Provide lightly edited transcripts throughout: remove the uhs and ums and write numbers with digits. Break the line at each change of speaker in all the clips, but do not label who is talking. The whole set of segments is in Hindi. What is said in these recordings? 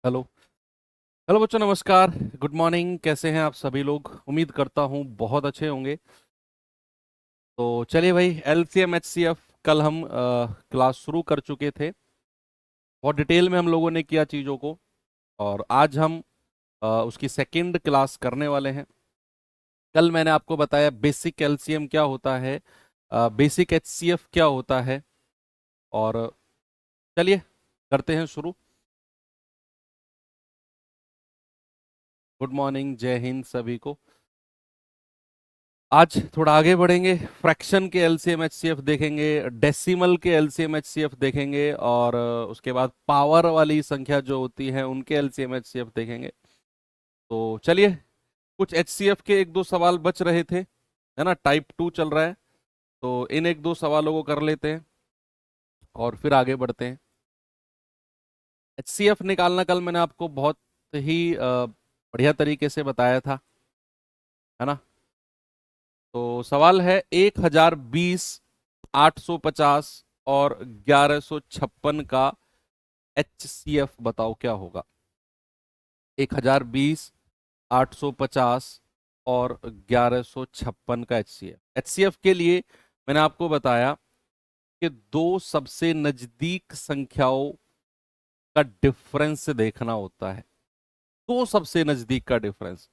हेलो। हेलो बच्चों, नमस्कार। Good morning. कैसे हैं आप सभी लोग? उम्मीद करता हूँ बहुत अच्छे होंगे। तो चलिए भाई, एलसीएम एचसीएफ कल हम क्लास शुरू कर चुके थे। बहुत डिटेल में हम लोगों ने किया चीज़ों को। और आज हम उसकी सेकंड क्लास करने वाले हैं। कल मैंने आपको बताया बेसिक एलसीएम क्या होता है, बेसिक एचसीएफ क्या होता है। और चलिए करते हैं शुरू। गुड मॉर्निंग, जय हिंद सभी को। आज थोड़ा आगे बढ़ेंगे। फ्रैक्शन के एलसीएम एचसीएफ देखेंगे, डेसिमल के एलसीएम एचसीएफ देखेंगे, और उसके बाद पावर वाली संख्या जो होती है उनके एलसीएम एचसीएफ देखेंगे। तो चलिए, कुछ एचसीएफ के एक दो सवाल बच रहे थे, है ना, टाइप 2 चल रहा है। तो इन एक दो सवालों को कर लेते हैं और फिर आगे बढ़ते हैं। एचसीएफ निकालना कल मैंने आपको बहुत ही बढ़िया तरीके से बताया था, है ना। तो सवाल है 1020, 850 और 1156 का HCF बताओ क्या होगा। 1020, 850 और 1156 का HCF के लिए मैंने आपको बताया कि दो सबसे नजदीक संख्याओं का डिफरेंस देखना होता है। दो सबसे नजदीक का डिफरेंस।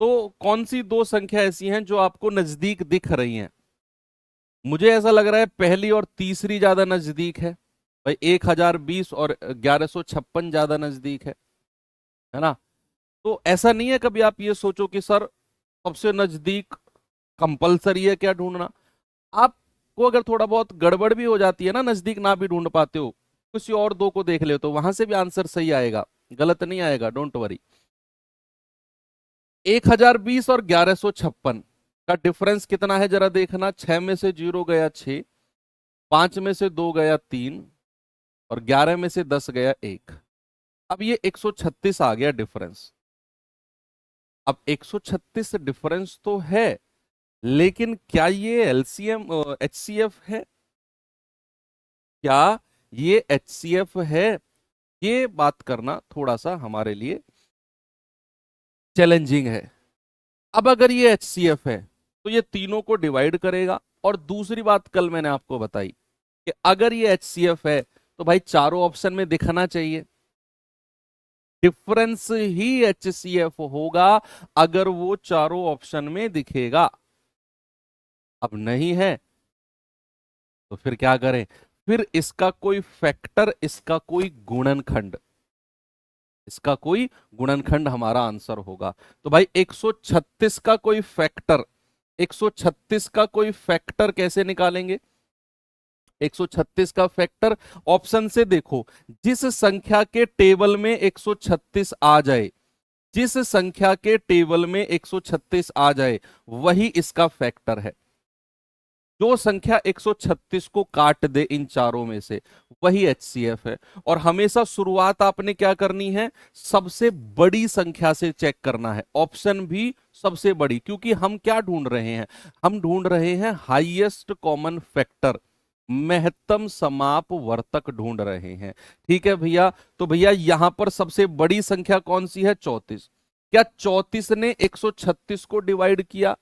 तो कौन सी दो संख्या ऐसी हैं जो आपको नजदीक दिख रही हैं? मुझे ऐसा लग रहा है पहली और तीसरी ज्यादा नजदीक है। भाई 1020 और 1156 ज्यादा नजदीक है ना। तो ऐसा नहीं है कभी आप ये सोचो कि सर सबसे नजदीक कंपलसरी है क्या ढूंढना। आपको अगर थोड़ा बहुत गड़बड़ भी हो जाती है ना, नजदीक ना भी ढूंढ पाते हो, किसी और दो को देख ले तो वहां से भी आंसर सही आएगा, गलत नहीं आएगा, डोंट वरी। 1020 और 1156 का डिफरेंस कितना है जरा देखना। 6 में से 0 गया 6, 5 में से 2 गया 3, और 11 में से 10 गया 1। अब ये 136 आ गया डिफरेंस। अब 136 डिफरेंस तो है, लेकिन क्या ये एलसीएम एचसीएफ है? क्या ये एचसीएफ है? ये बात करना थोड़ा सा हमारे लिए चैलेंजिंग है। अब अगर ये एचसीएफ है तो ये तीनों को डिवाइड करेगा। और दूसरी बात कल मैंने आपको बताई कि अगर ये एचसीएफ है तो भाई चारों ऑप्शन में दिखना चाहिए। डिफरेंस ही एचसीएफ होगा अगर वो चारों ऑप्शन में दिखेगा। अब नहीं है तो फिर क्या करें? फिर इसका कोई फैक्टर, इसका कोई गुणनखंड, इसका कोई गुणनखंड हमारा आंसर होगा। तो भाई 136 का कोई फैक्टर, 136 का कोई फैक्टर कैसे निकालेंगे? 136 का फैक्टर ऑप्शन से देखो। जिस संख्या के टेबल में 136 आ जाए, जिस संख्या के टेबल में 136 आ जाए, वही इसका फैक्टर है। जो संख्या 136 को काट दे इन चारों में से, वही एचसीएफ है। और हमेशा शुरुआत आपने क्या करनी है? सबसे बड़ी संख्या से चेक करना है। ऑप्शन भी सबसे बड़ी, क्योंकि हम क्या ढूंढ रहे हैं? हम ढूंढ रहे हैं हाईएस्ट कॉमन फैक्टर, महत्तम समाप वर्तक ढूंढ रहे हैं। ठीक है भैया। तो भैया यहां पर सबसे बड़ी संख्या कौन सी है? 34। क्या 34 ने 136 को डिवाइड किया?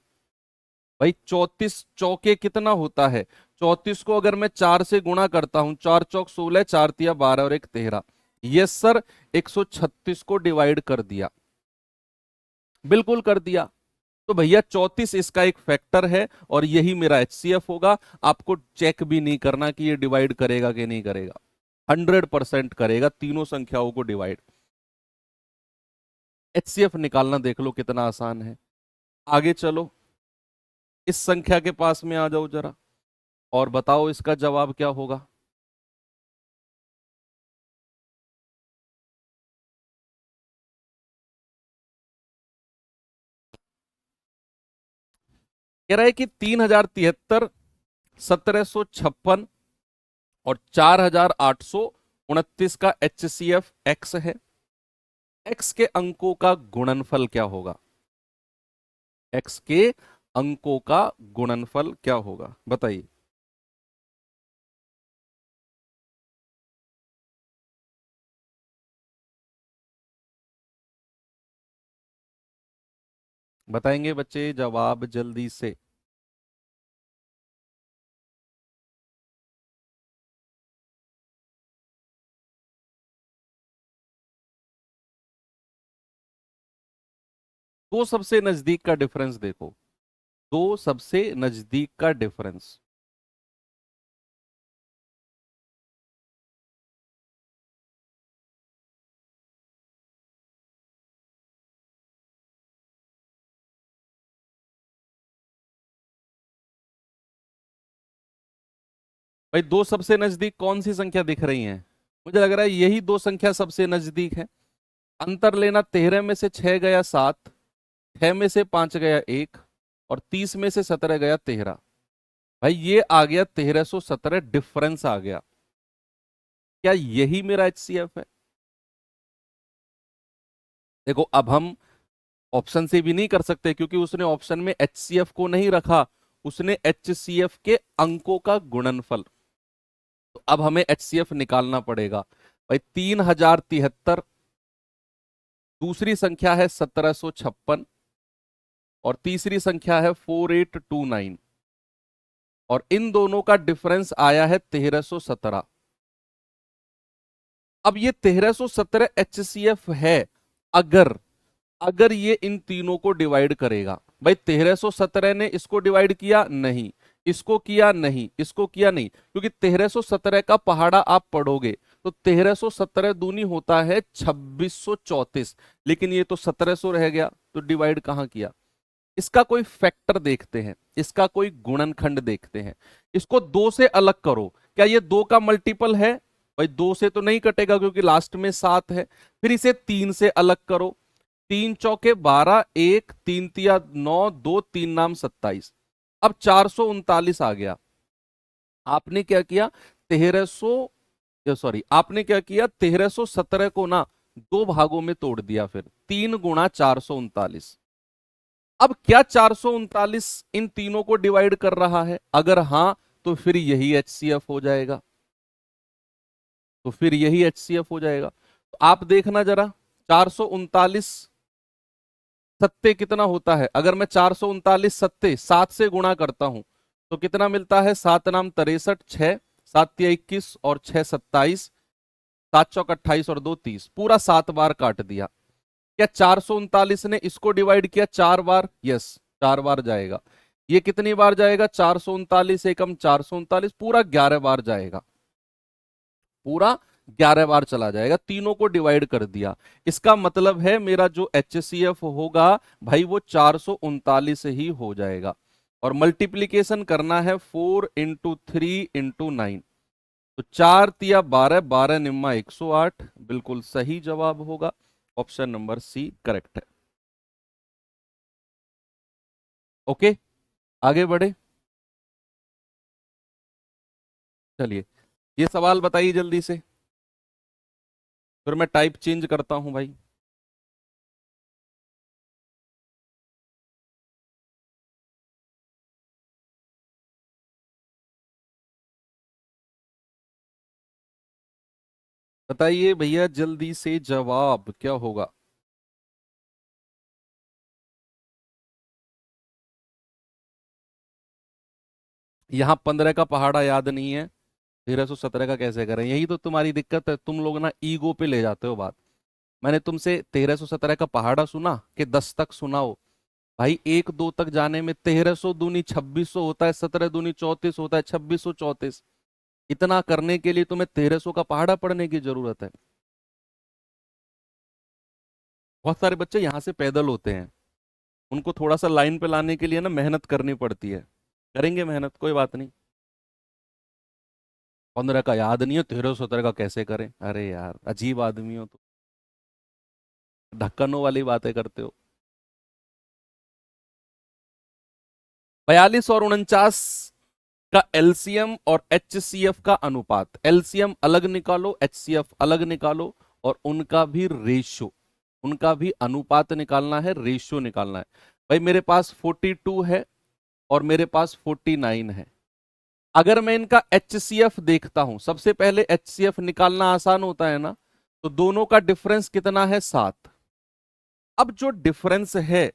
भाई 34 चौके कितना होता है? 34 को अगर मैं 4 से गुणा करता हूं, 4 चौक 16, 4 तिया 12 और 1 13। यस सर, 136 को डिवाइड कर दिया, बिल्कुल कर दिया। तो भैया 34 इसका एक फैक्टर है और यही मेरा एचसीएफ होगा। आपको चेक भी नहीं करना कि ये डिवाइड करेगा कि नहीं करेगा, 100% करेगा तीनों संख्याओं को डिवाइड। एचसीएफ निकालना देख लो कितना आसान है। आगे चलो, इस संख्या के पास में आ जाओ जरा और बताओ इसका जवाब क्या होगा। कह रहा है कि 3073, 1756 और 4829 का HCF एक्स है। एक्स के अंकों का गुणनफल क्या होगा? एक्स के अंकों का गुणनफल क्या होगा बताइए। बताएंगे बच्चे जवाब जल्दी से। दो सबसे नजदीक का डिफरेंस देखो, दो सबसे नजदीक का डिफरेंस। भाई दो सबसे नजदीक कौन सी संख्या दिख रही है? मुझे लग रहा है यही दो संख्या सबसे नजदीक है। अंतर लेना, 13 में से 6 गया 7, 6 में से 5 गया 1, और 30 में से 17 गया 13। भाई ये आ गया 1317, डिफरेंस आ गया। क्या यही मेरा एचसीएफ है? देखो अब हम ऑप्शन से भी नहीं कर सकते क्योंकि उसने ऑप्शन में एचसीएफ को नहीं रखा, उसने एचसीएफ के अंकों का गुणनफल। तो अब हमें एचसीएफ निकालना पड़ेगा। भाई 3073, दूसरी संख्या है 1756, और तीसरी संख्या है 4829, और इन दोनों का डिफरेंस आया है 1317। अब ये 1317 एचसीएफ है अगर अगर ये इन तीनों को डिवाइड करेगा। भाई 1317 ने इसको डिवाइड किया नहीं, इसको किया नहीं, इसको किया नहीं, क्योंकि 1317 का पहाड़ा आप पढ़ोगे तो 1317 दूनी होता है 2634, लेकिन ये तो 1700 रह गया, तो डिवाइड कहां किया? इसका कोई फैक्टर देखते हैं, इसका कोई गुणनखंड देखते हैं। इसको दो से अलग करो, क्या ये दो का मल्टीपल है? भाई दो से तो नहीं कटेगा क्योंकि लास्ट में 7 है। फिर इसे 3 से अलग करो, 3 चौके 12, 1 3 तिया 9, 2 3 नाम 27। अब 439 आ गया। आपने क्या किया? 1317 को ना दो भागों में तोड़ दिया, फिर 3 गुणा 439। अब क्या 439 इन तीनों को डिवाइड कर रहा है? अगर हां तो फिर यही एचसीएफ हो जाएगा, तो फिर यही एचसीएफ हो जाएगा। तो आप देखना जरा, 439 सत्ते कितना होता है? अगर मैं 439 सत्ते 7 से गुणा करता हूं तो कितना मिलता है? 7 नाम 63, 6 7 तिया 21 और 6 27, 7 चौक 28 और 2 30, पूरा 7 बार काट दिया। क्या 439 ने इसको डिवाइड किया 4 बार? यस, 4 बार जाएगा। ये कितनी बार जाएगा? 439 एकम 439, पूरा 11 बार जाएगा, पूरा 11 बार चला जाएगा। तीनों को डिवाइड कर दिया। इसका मतलब है मेरा जो एचसीएफ होगा भाई वो 439 ही हो जाएगा। और मल्टीप्लीकेशन करना है 4 इंटू 3 इंटू 9, तो 4 तिया 12, 12 निम्मा 108, बिल्कुल सही जवाब होगा। ऑप्शन नंबर सी करेक्ट है। ओके, आगे बढ़े। चलिए ये सवाल बताइए जल्दी से, फिर मैं टाइप चेंज करता हूं भाई। बताइए भैया जल्दी से जवाब क्या होगा? यहां 15 का पहाड़ा याद नहीं है, 1317 का कैसे करें? यही तो तुम्हारी दिक्कत है, तुम लोग ना ईगो पे ले जाते हो बात। मैंने तुमसे 1317 का पहाड़ा सुना कि 10 तक सुनाओ? भाई 1 2 तक जाने में 1300 दूनी 2600 होता है, 17 दूनी 34 होता है, 2634। इतना करने के लिए तुम्हें 1300 का पहाड़ा पढ़ने की जरूरत है? बहुत सारे बच्चे यहां से पैदल होते हैं, उनको थोड़ा सा लाइन पे लाने के लिए ना मेहनत करनी पड़ती है। करेंगे मेहनत, कोई बात नहीं। 15 का याद नहीं है, 1317 का कैसे करें? अरे यार अजीब आदमी हो तो, ढक्कनों वाली बातें करते हो। 42 और 49 का एलसीएम और एचसीएफ का अनुपात, एलसीएम अलग निकालो, एचसीएफ अलग निकालो, और उनका भी रेशो, उनका भी अनुपात निकालना है, रेशियो निकालना है। भाई मेरे पास 42 है और मेरे पास 49 है। अगर मैं इनका एचसीएफ देखता हूं, सबसे पहले एचसीएफ निकालना आसान होता है ना, तो दोनों का डिफरेंस कितना है? 7। अब जो डिफरेंस है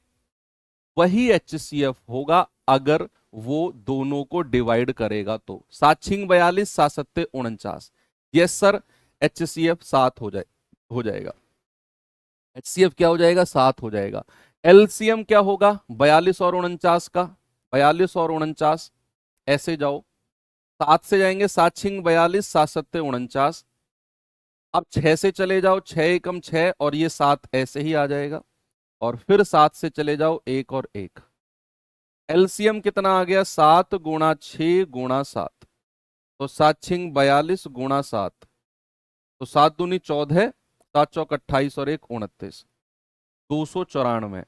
वही HCF होगा अगर वो दोनों को डिवाइड करेगा तो। 7 छिंग 42, 7 सत्ते 49। यस सर, HCF 7 हो जाएगा। HCF क्या हो जाएगा? 7 हो जाएगा। LCM क्या होगा 42 और 49 का? 42 और 49 ऐसे जाओ, 7 से जाएंगे, 7 छिंग 42, 7 सत्ते 49। अब 6 से चले जाओ, 6 एकम 6 और ये 7 ऐसे ही आ जाएगा। और फिर 7 से चले जाओ, 1 और 1। एलसीएम कितना आ गया? 7 गुणा 6 गुणा 7, तो 7 छिंग 42 गुणा 7, तो 7 दूनी 14, 7 चौक 28 और 1 29, 294।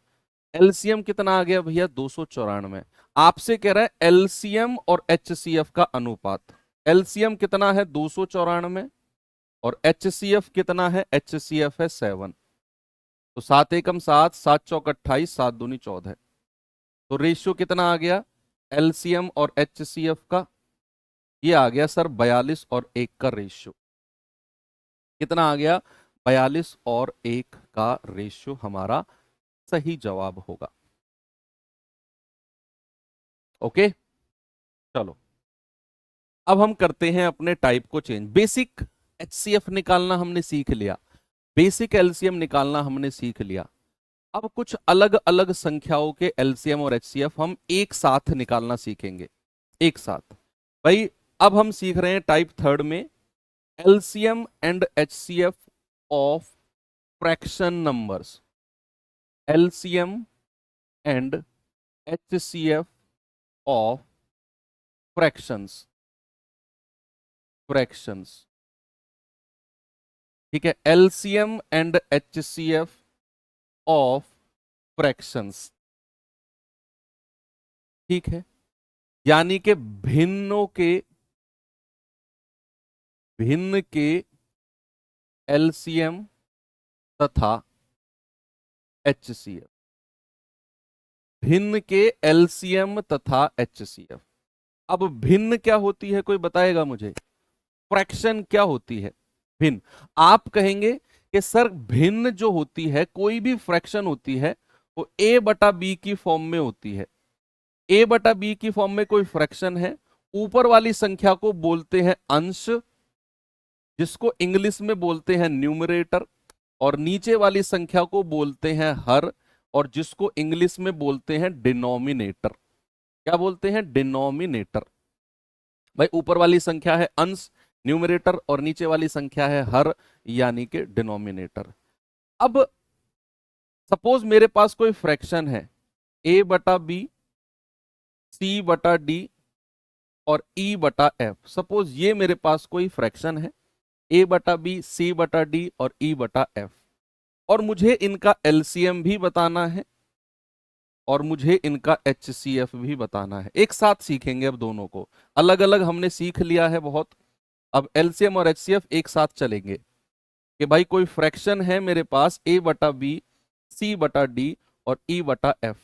एलसीएम कितना आ गया भैया? 294। आपसे कह रहा है एलसीएम और एचसीएफ का अनुपात। एलसीएम कितना है? 294। और एचसीएफ कितना है? एचसीएफ है 7। तो 7 एकम 7, 7 चौक 28, 7 दूनी 14। तो रेशियो कितना आ गया एलसीएम और एचसीएफ का? ये आ गया सर 42 और 1 का रेशियो। कितना आ गया? 42 और 1 का रेशियो हमारा सही जवाब होगा। ओके, चलो अब हम करते हैं अपने टाइप को चेंज। बेसिक एचसीएफ निकालना हमने सीख लिया, बेसिक एलसीएम निकालना हमने सीख लिया। अब कुछ अलग अलग संख्याओं के एलसीएम और एचसीएफ हम एक साथ निकालना सीखेंगे, एक साथ। भाई अब हम सीख रहे हैं टाइप थर्ड में LCM and HCF of fraction numbers. LCM and HCF of fractions, fractions, ठीक है। LCM and HCF of fractions, ठीक है। यानी कि भिन्न के एलसीएम तथा एचसीएफ, भिन्न के एलसीएम तथा एचसीएफ। अब भिन्न क्या होती है, कोई बताएगा मुझे? फ्रैक्शन क्या होती है? भिन्न। आप कहेंगे कि सर भिन्न जो होती है, कोई भी फ्रैक्शन होती है वो a बटा बी की फॉर्म में होती है। a बटा बी की फॉर्म में कोई फ्रैक्शन है, ऊपर वाली संख्या को बोलते हैं अंश, जिसको इंग्लिश में बोलते हैं न्यूमरेटर, और नीचे वाली संख्या को बोलते हैं हर, और जिसको इंग्लिश में बोलते हैं डिनोमिनेटर। क्या बोलते हैं? डिनोमिनेटर। भाई ऊपर वाली संख्या है अंश, न्यूमरेटर, और नीचे वाली संख्या है हर, यानी कि डिनोमिनेटर। अब सपोज मेरे पास कोई फ्रैक्शन है a बटा बी, c बटा डी और e बटा f। सपोज ये मेरे पास कोई फ्रैक्शन है a बटा बी, c बटा डी और e बटा f, और मुझे इनका एलसीएम भी बताना है और मुझे इनका एचसीएफ भी बताना है। एक साथ सीखेंगे अब दोनों को, अलग अलग हमने सीख लिया है बहुत। अब एलसीएम और एचसीएफ एक साथ चलेंगे कि भाई कोई फ्रैक्शन है मेरे पास a बटा बी, c बटा डी और e बटा f।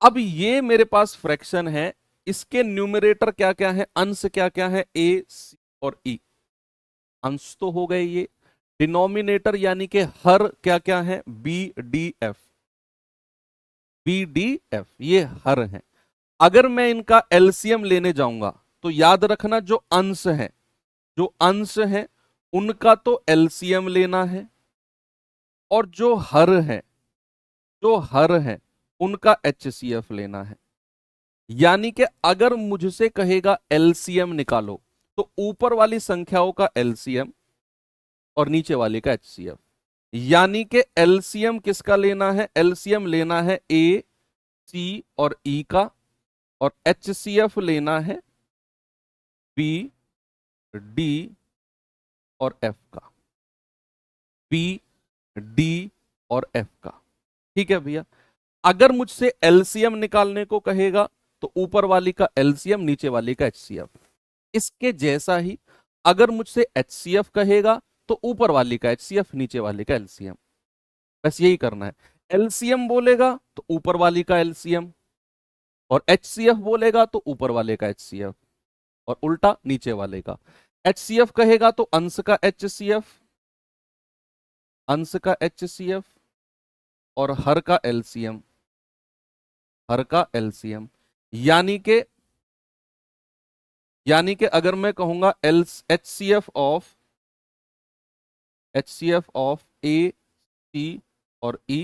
अब ये मेरे पास फ्रैक्शन है, इसके न्यूमरेटर क्या क्या है, अंश क्या क्या है? a, c और e। अंश तो हो गए ये। डिनोमिनेटर यानी कि हर क्या क्या है? b, d, f। b, d, f ये हर है। अगर मैं इनका एलसीएम लेने जाऊंगा तो याद रखना जो अंश है उनका तो एलसीएम लेना है, और जो हर है उनका एचसीएफ लेना है। यानी कि अगर मुझसे कहेगा एलसीएम निकालो, तो ऊपर वाली संख्याओं का एलसीएम और नीचे वाले का एचसीएफ। यानी कि एलसीएम किसका लेना है? एलसीएम लेना है ए, सी और ई का, और एचसीएफ लेना है बी, डी और एफ का। बी, डी और एफ का, ठीक है भैया। अगर मुझसे एलसीएम निकालने को कहेगा तो ऊपर वाली का एलसीएम, नीचे वाली का एचसीएफ। इसके जैसा ही अगर मुझसे एचसीएफ कहेगा तो ऊपर वाली का एचसीएफ, नीचे वाली का एलसीएम। बस यही करना है। एलसीएम बोलेगा तो ऊपर वाली का एलसीएम, और एचसीएफ बोलेगा तो ऊपर वाले का एचसीएफ, और उल्टा नीचे वाले का। एचसीएफ कहेगा तो अंश का एचसीएफ, अंश का HCF और हर का LCM, हर का LCM, यानी कि अगर मैं कहूंगा HCF ऑफ A, C और E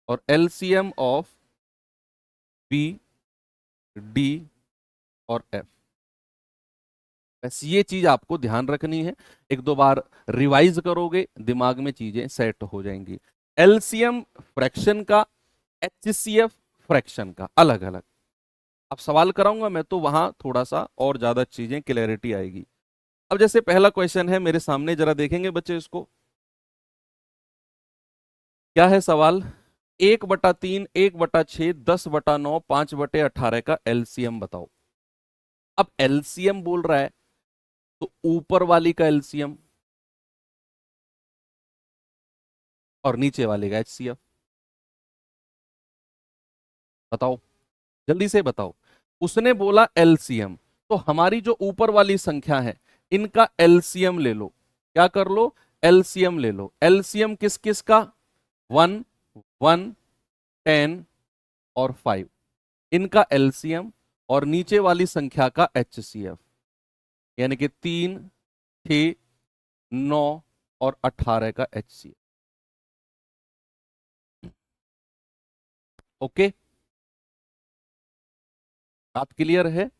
और LCM ऑफ B, D और F, बस ये चीज आपको ध्यान रखनी है। एक दो बार रिवाइज करोगे दिमाग में चीजें सेट हो जाएंगी। LCM फ्रैक्शन का, HCF फ्रैक्शन का अलग अलग। अब सवाल कराऊंगा मैं तो वहां थोड़ा सा और ज्यादा चीजें क्लैरिटी आएगी। अब जैसे पहला क्वेश्चन है मेरे सामने, जरा देखेंगे बच्चे इसको। क्या है सवाल? 1/3, 1/6, 10/9, 5/18 का LCM बताओ। अब LCM बोल रहा है तो ऊपर वाली का LCM और नीचे वाले का HCF बताओ, जल्दी से बताओ। उसने बोला LCM, तो हमारी जो ऊपर वाली संख्या है इनका LCM ले लो। क्या कर लो? LCM ले लो। LCM किस किस का? 1, 1, 10 और 5, इनका LCM और नीचे वाली संख्या का HCF, यानी कि 3, 6, 9 और 18 का HCF। ओके, बात क्लियर है?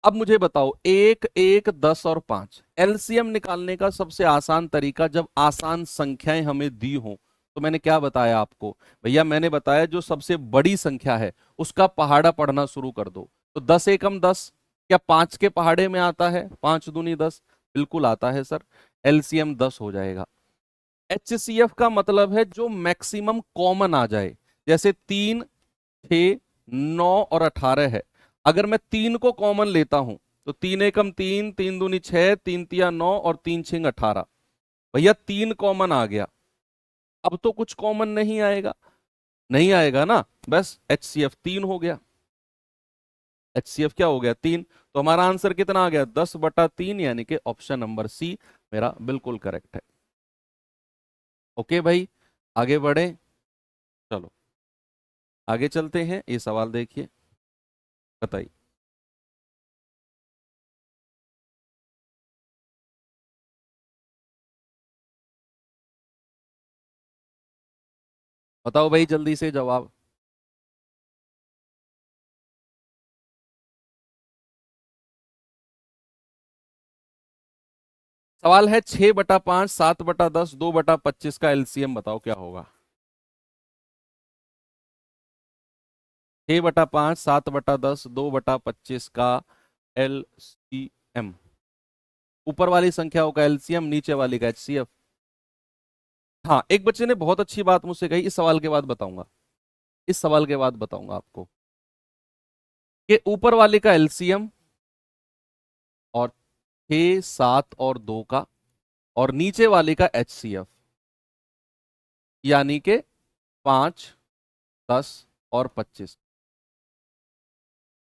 अब मुझे बताओ, 1, 1, 10 और 5, LCM निकालने का सबसे आसान तरीका, जब आसान संख्याएं हमें दी हो तो मैंने क्या बताया आपको? भैया मैंने बताया जो सबसे बड़ी संख्या है उसका पहाड़ा पढ़ना शुरू कर दो। तो 10 एकम 10, क्या 5 के पहाड़े में आता है? 5 दूनी 10, बिल्कुल आता है सर। LCM 10 हो जाएगा। HCF का मतलब है जो मैक्सिमम कॉमन आ जाए, जैसे 3, 6, 9 और 18 है। अगर मैं 3 को कॉमन लेता हूं तो 3 एकम 3, 3 दूनी 6, 3 तिया 9 और 3 छिंग 18। भैया 3 कॉमन आ गया, अब तो कुछ कॉमन नहीं आएगा, नहीं आएगा ना, बस HCF 3 हो गया। HCF क्या हो गया? 3। तो हमारा आंसर कितना आ गया? 10/3, यानी कि ऑप्शन नंबर सी मेरा बिल्कुल करेक्ट है। ओके भाई, आगे बढ़े, चलो आगे चलते हैं। ये सवाल देखिए, बताइए। बताओ भाई जल्दी से जवाब। सवाल है 6/5, 7/10, 2/25 का LCM बताओ क्या होगा? 6/5, 7/10, 2/25 का LCM, ऊपर वाली संख्याओं का LCM, नीचे वाली का HCF। हाँ, एक बच्चे ने बहुत अच्छी बात मुझसे कही, इस सवाल के बाद बताऊंगा, इस सवाल के बाद बताऊंगा आपको कि ऊपर वाले का LCM और 6, 7 और 2 का, और नीचे वाले का HCF, यानी कि 5, 10 और 25।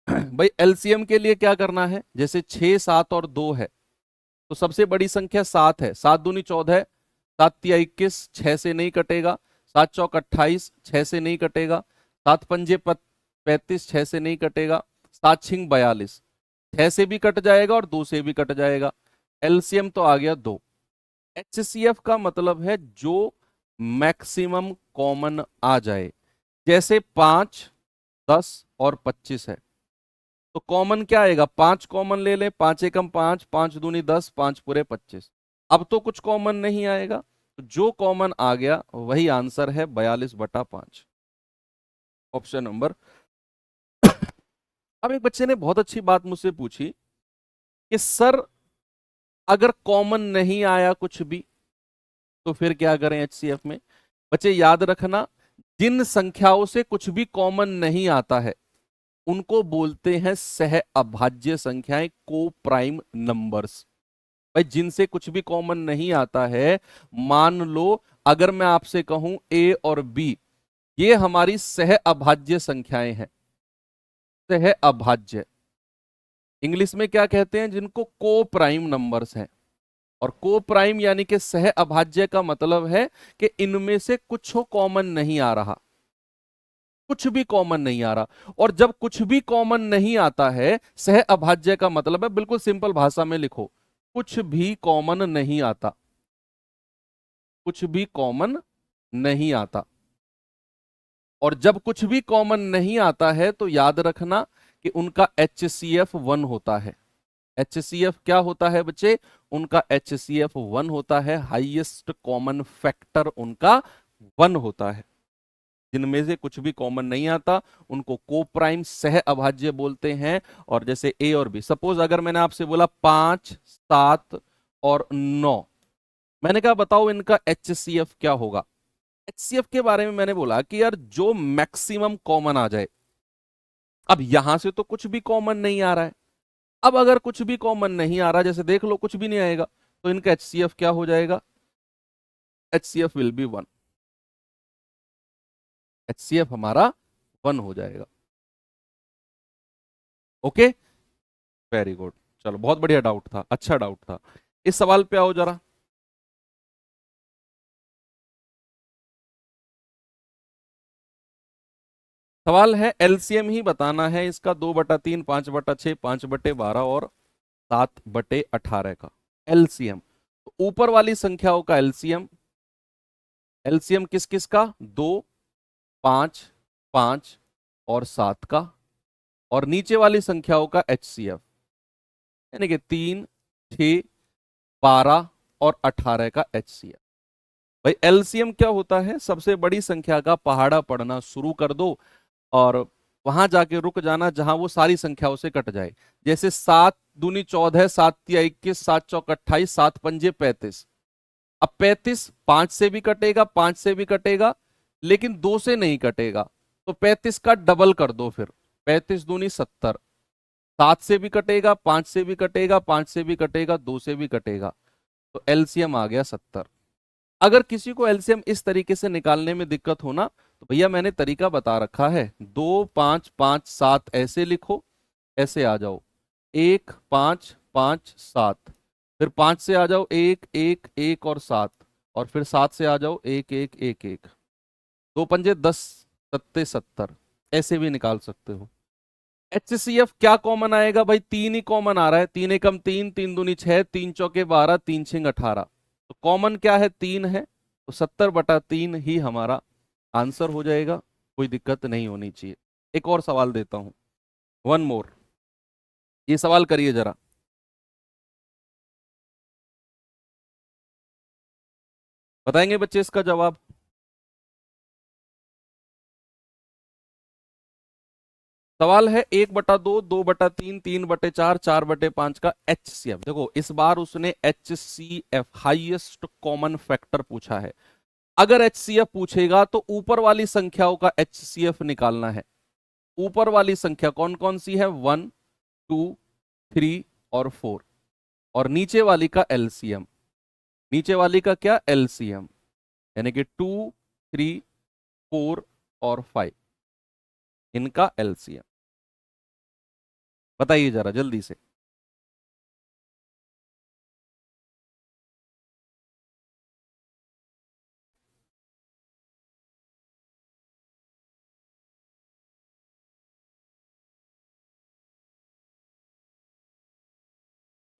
भाई LCM के लिए क्या करना है? जैसे 6, 7 और 2 है तो सबसे बड़ी संख्या 7 है, 7 दूनी 14, 7 तिया 21, 6 से नहीं कटेगा, 7 चौक 28, 6 से नहीं कटेगा, 7 पंजे 35, 6 से नहीं कटेगा, 7 छिंग 42, 6 से भी कट जाएगा और 2 से भी कट जाएगा। LCM तो आ गया 2। HCF का मतलब है जो मैक्सिमम कॉमन आ जाए, जैसे 5, 10 और 25 है तो कॉमन क्या आएगा? 5 कॉमन ले ले, 5 एकम 5, 5 दूनी 10, 5 पूरे 25। अब तो कुछ कॉमन नहीं आएगा, तो जो कॉमन आ गया वही आंसर है, 42/5, ऑप्शन नंबर। अब एक बच्चे ने बहुत अच्छी बात मुझसे पूछी कि सर अगर कॉमन नहीं आया कुछ भी तो फिर क्या करें HCF में? बच्चे याद रखना, जिन संख्याओं से कुछ भी कॉमन नहीं आता है उनको बोलते हैं सह अभाज्य संख्याएं, को प्राइम नंबर्स। भाई जिनसे कुछ भी कॉमन नहीं आता है, मान लो अगर मैं आपसे कहूं A और B, ये हमारी सह अभाज्य संख्याएं हैं। सह अभाज्य इंग्लिश में क्या कहते हैं? जिनको को प्राइम नंबर्स हैं। और को प्राइम यानी कि सह अभाज्य का मतलब है कि इनमें से कुछ कॉमन नहीं आ रहा, कुछ भी कॉमन नहीं आ रहा। और जब कुछ भी कॉमन नहीं आता है, सह अभाज्य का मतलब है, बिल्कुल सिंपल भाषा में लिखो, कुछ भी कॉमन नहीं आता, कुछ भी कॉमन नहीं आता। और जब कुछ भी कॉमन नहीं आता है तो याद रखना कि उनका HCF 1 होता है। HCF क्या होता है बच्चे? उनका HCF 1 होता है, हाईएस्ट कॉमन फैक्टर उनका 1 होता है। जिनमें से कुछ भी कॉमन नहीं आता उनको को प्राइम सह अभाज्य बोलते हैं। और जैसे ए और बी, सपोज अगर मैंने आपसे बोला 5, 7 और 9, मैंने कहा बताओ इनका HCF क्या होगा। HCF के बारे में मैंने बोला कि यार जो मैक्सिमम कॉमन आ जाए। अब यहां से तो कुछ भी कॉमन नहीं आ रहा है, अब अगर कुछ भी कॉमन नहीं आ रहा, जैसे देख लो कुछ भी नहीं आएगा, तो इनका HCF क्या हो जाएगा? HCF will be 1। HCF हमारा 1 हो जाएगा। Okay, very good. चलो बहुत बढ़िया डाउट था, अच्छा डाउट था। इस सवाल पे आओ जरा। सवाल है एलसीएम ही बताना है इसका, 2/3, 5/6, 5/12 और 7/18 का एलसीएम। तो ऊपर वाली संख्याओं का एलसीएम, एलसीएम किस किस का? 2, 5, 5 और 7 का। और नीचे वाली संख्याओं का HCF यानी कि 3, 6, 12 और 18 का HCF। भाई एलसीएम क्या होता है? सबसे बड़ी संख्या का पहाड़ा पढ़ना शुरू कर दो और वहां जाके रुक जाना जहां वो सारी संख्याओं से कट जाए। जैसे 7 दूनी 14, 7 तिया 21, 7 चौक 28, 7 पंजे 35। अब 35 5 से भी कटेगा, 5 से भी कटेगा, लेकिन 2 से नहीं कटेगा। तो 35 का डबल कर दो फिर, 35 दूनी 70। 7 से भी कटेगा, 5 से भी कटेगा, 5 से भी कटेगा, 2 से भी कटेगा। तो एलसीएम आ गया 70। अगर किसी को एलसीएम इस तरीके से निकालने में दिक्कत हो ना, तो भैया मैंने तरीका बता रखा है, 2, 5, 5, 7 ऐसे लिखो, ऐसे आ जाओ, 1, 5, 5, 7, फिर 5 से आ जाओ 1, 1, 1 और 7, और फिर 7 से आ जाओ 1, 1, 1, 1, 2 पंजे 10, 7 70, ऐसे भी निकाल सकते हो। HCF क्या कॉमन आएगा भाई? 3 ही कॉमन आ रहा है, 3 एकम 3, 3 दूनी 6, 3 चौके 12, 3 छिंग 18। तो कॉमन क्या है? 3 है, तो 70/3 ही हमारा आंसर हो जाएगा। कोई दिक्कत नहीं होनी चाहिए। एक और सवाल देता हूं, वन मोर। ये सवाल करिए जरा। बताएंगे बच्चे इसका जवाब? सवाल है 1/2, 2/3, 3/4, 4/5 का HCF। देखो इस बार उसने HCF हाईएस्ट कॉमन फैक्टर पूछा है। अगर HCF पूछेगा तो ऊपर वाली संख्याओं का HCF निकालना है। ऊपर वाली संख्या कौन कौन सी है? 1, 2, 3 और 4। और नीचे वाली का LCM, नीचे वाली का क्या? LCM, यानी कि 2, 3, 4 और 5, इनका LCM बताइए जरा जल्दी से।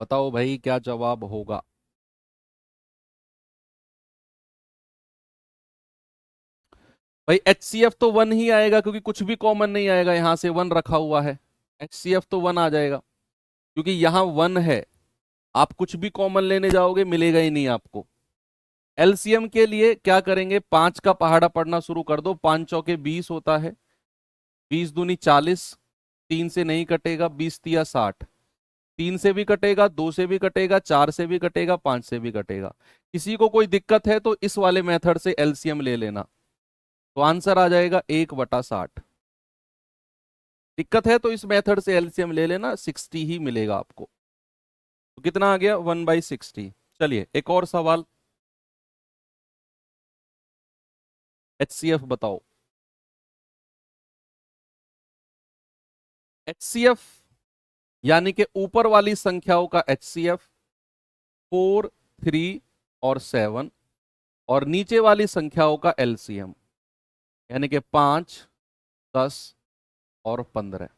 बताओ भाई क्या जवाब होगा? भाई HCF तो 1 ही आएगा, क्योंकि कुछ भी कॉमन नहीं आएगा, यहां से 1 रखा हुआ है। HCF तो 1 आ जाएगा, क्योंकि यहां 1 है। आप कुछ भी कॉमन लेने जाओगे मिलेगा ही नहीं आपको। एलसीएम के लिए क्या करेंगे? 5 का पहाड़ा पढ़ना शुरू कर दो, 5 चौके 20 होता है, 20 दूनी 40, 3 से नहीं कटेगा, 20 तिया 60, 3 से भी कटेगा, 2 से भी कटेगा, 4 से भी कटेगा, 5 से भी कटेगा। किसी को कोई दिक्कत है तो इस वाले मेथड से एलसीएम ले लेना, तो आंसर आ जाएगा 1/60। दिक्कत है तो इस मेथड से एलसीएम ले लेना, 60 ही मिलेगा आपको। तो कितना आ गया? 1/60। चलिए एक और सवाल। HCF बताओ। HCF यानी कि ऊपर वाली संख्याओं का HCF 4, 3 और 7 और नीचे वाली संख्याओं का एलसीएम, यानी कि 5, 10 और 15।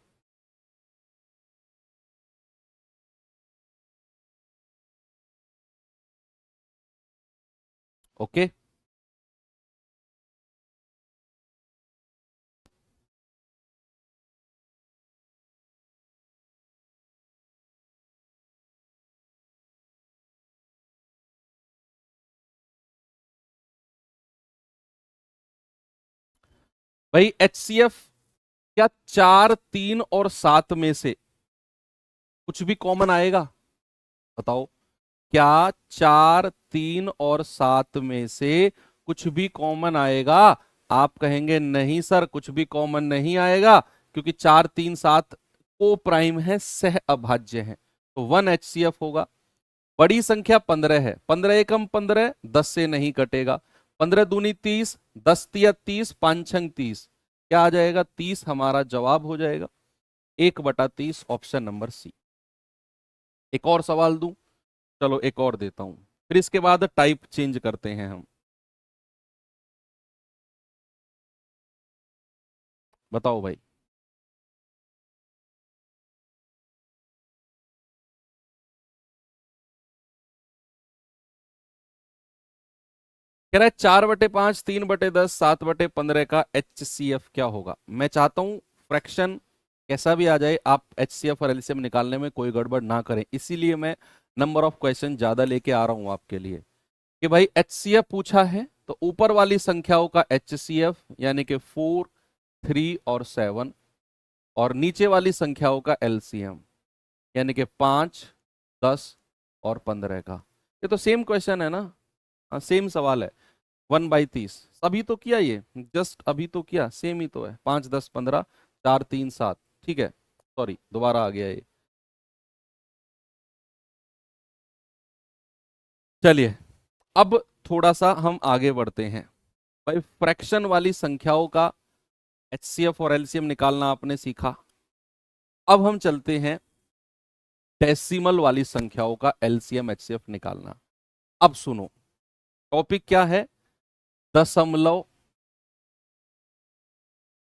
ओके, भाई एचसीएफ क्या 4, 3 और 7 में से कुछ भी कॉमन आएगा? बताओ, क्या 4, 3 और 7 में से कुछ भी कॉमन आएगा? आप कहेंगे नहीं सर, कुछ भी कॉमन नहीं आएगा, क्योंकि 4, 3, 7 को प्राइम है, सह अभाज्य है, तो 1 एचसीएफ होगा। बड़ी संख्या 15 है, 15 एकम 15, 10 से नहीं कटेगा, 15 दूनी 30, 10 तिया 30, 5 छंग 30, क्या आ जाएगा? 30 हमारा जवाब हो जाएगा, 1/30, ऑप्शन नंबर सी। एक और सवाल दूं? चलो एक और देता हूं, फिर इसके बाद टाइप चेंज करते हैं हम। बताओ भाई। कह रहा है 4/5, 3/10, 7/15 का HCF क्या होगा? मैं चाहता हूं फ्रैक्शन कैसा भी आ जाए, आप HCF और LCM निकालने में कोई गड़बड़ ना करें, इसीलिए मैं नंबर ऑफ क्वेश्चन ज्यादा लेके आ रहा हूं आपके लिए कि भाई HCF पूछा है तो ऊपर वाली संख्याओं का HCF यानी कि 4, 3 और 7 और नीचे वाली संख्याओं का LCM यानी कि 5, 10 और 15 का। ये तो सेम क्वेश्चन है ना? हाँ सेम सवाल है। 1/30 अभी तो किया, ये जस्ट अभी तो किया, सेम ही तो है। 5, 10, 15, 4, 3, 7, ठीक है, सॉरी दोबारा आ गया ये। चलिए अब थोड़ा सा हम आगे बढ़ते हैं। भाई फ्रैक्शन वाली संख्याओं का HCF और LCM निकालना आपने सीखा, अब हम चलते हैं डेसिमल वाली संख्याओं का LCM HCF निकालना। अब सुनो, टॉपिक क्या है? दशमलव,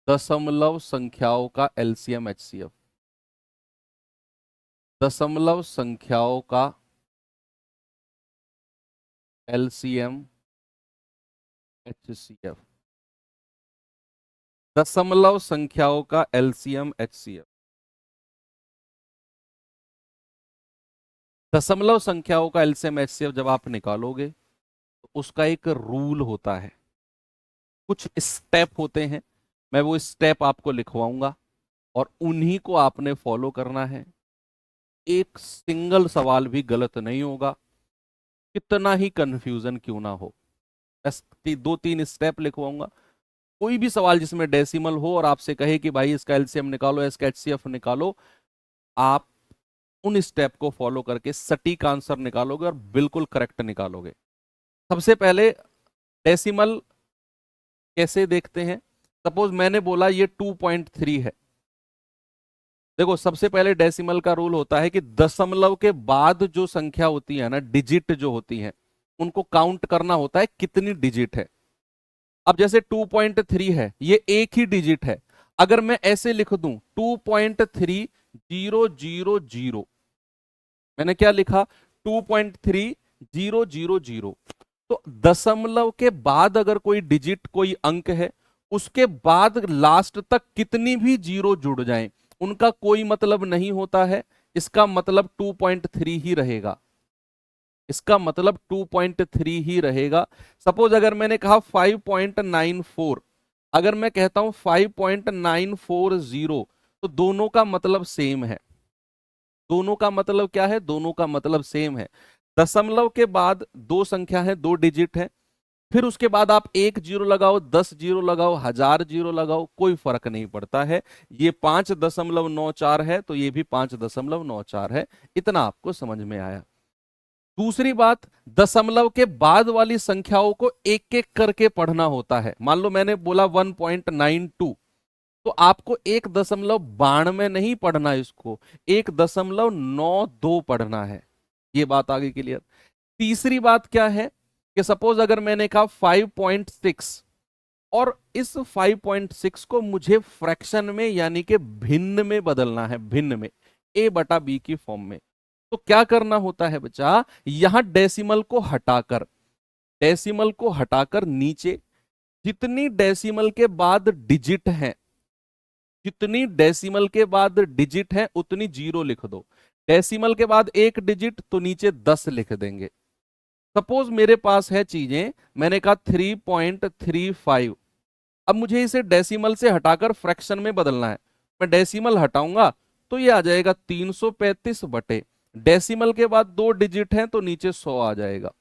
दशमलव संख्याओं का LCM HCF, दशमलव संख्याओं का LCM HCF, दशमलव संख्याओं का LCM HCF। दशमलव संख्याओं का LCM HCF जब आप निकालोगे तो उसका एक रूल होता है, कुछ स्टेप होते हैं, मैं वो स्टेप आपको लिखवाऊंगा और उन्हीं को आपने फॉलो करना है। एक सिंगल सवाल भी गलत नहीं होगा, कितना ही कंफ्यूजन क्यों ना हो। बस 2-3 स्टेप लिखवाऊंगा, कोई भी सवाल जिसमें डेसिमल हो और आपसे कहे कि भाई इसका एलसीएम निकालो, इसका एचसीएफ निकालो, आप उन स्टेप को फॉलो करके सटीक आंसर निकालोगे और बिल्कुल करेक्ट निकालोगे। सबसे पहले डेसिमल कैसे देखते हैं? सपोज मैंने बोला ये 2.3 है। देखो सबसे पहले डेसिमल का रूल होता है कि दशमलव के बाद जो संख्या होती है ना, डिजिट जो होती है, उनको काउंट करना होता है कितनी डिजिट है। अब जैसे 2.3 है, ये एक ही डिजिट है, अगर मैं ऐसे लिख दूं 2.3000, मैंने क्या लिखा? 2.3000, तो दशमलव के बाद अगर कोई डिजिट, कोई अंक है, उसके बाद लास्ट तक कितनी भी जीरो जुड़ जाएं, उनका कोई मतलब नहीं होता है, इसका मतलब 2.3 ही रहेगा, इसका मतलब 2.3 ही रहेगा। सपोज अगर मैंने कहा 5.94, अगर मैं कहता हूं 5.940, तो दोनों का मतलब सेम है। दोनों का मतलब क्या है? दोनों का मतलब सेम है। दशमलव के बाद दो संख्या है, दो डिजिट है, फिर उसके बाद आप 1 जीरो लगाओ, 10 जीरो लगाओ, 1000 जीरो लगाओ, कोई फर्क नहीं पड़ता है। ये 5.94 है तो ये भी 5.94 है। इतना आपको समझ में आया? दूसरी बात, दशमलव के बाद वाली संख्याओं को एक एक करके पढ़ना होता है। मान लो मैंने बोला 1.92, तो आपको 1.92 नहीं पढ़ना, इसको 1.92 पढ़ना है। ये बात आगे क्लियर? तीसरी बात क्या है कि सपोज अगर मैंने कहा 5.6 और इस 5.6 को मुझे फ्रैक्शन में यानी कि भिन्न में बदलना है, भिन्न में, a बटा b की फॉर्म में, तो क्या करना होता है बच्चा, यहां डेसिमल को हटाकर नीचे जितनी डेसिमल के बाद डिजिट है, जितनी डेसिमल के बाद डिजिट है उतनी जीरो लिख दो। डेसिमल के बाद एक डिजिट तो नीचे 10 लिख देंगे। सपोज मेरे पास है चीजें, मैंने कहा 3.35, अब मुझे इसे डेसिमल से हटाकर फ्रैक्शन में बदलना है। मैं डेसिमल हटाऊंगा तो ये आ जाएगा 335 बटे, डेसिमल के बाद 2 डिजिट हैं तो नीचे 100 आ जाएगा।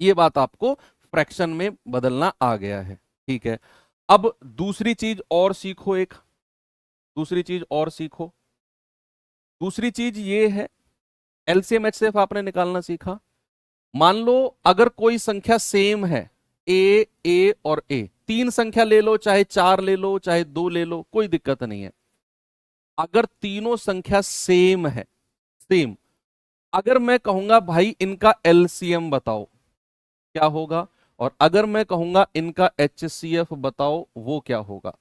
ये बात आपको फ्रैक्शन में बदलना आ गया है, ठीक है। अब दूसरी चीज और सीखो, दूसरी चीज और सीखो। दूसरी चीज ये है, एलसीएम एचसीएफ आपने निकालना सीखा। मान लो अगर कोई संख्या सेम है, ए और ए, 3 संख्या ले लो, चाहे 4 ले लो, चाहे 2 ले लो, कोई दिक्कत नहीं है। अगर तीनों संख्या सेम है, सेम, अगर मैं कहूंगा भाई इनका एलसीएम बताओ, क्या होगा? और अगर मैं कहूंगा इनका एचसीएफ बताओ, वो क्या होगा?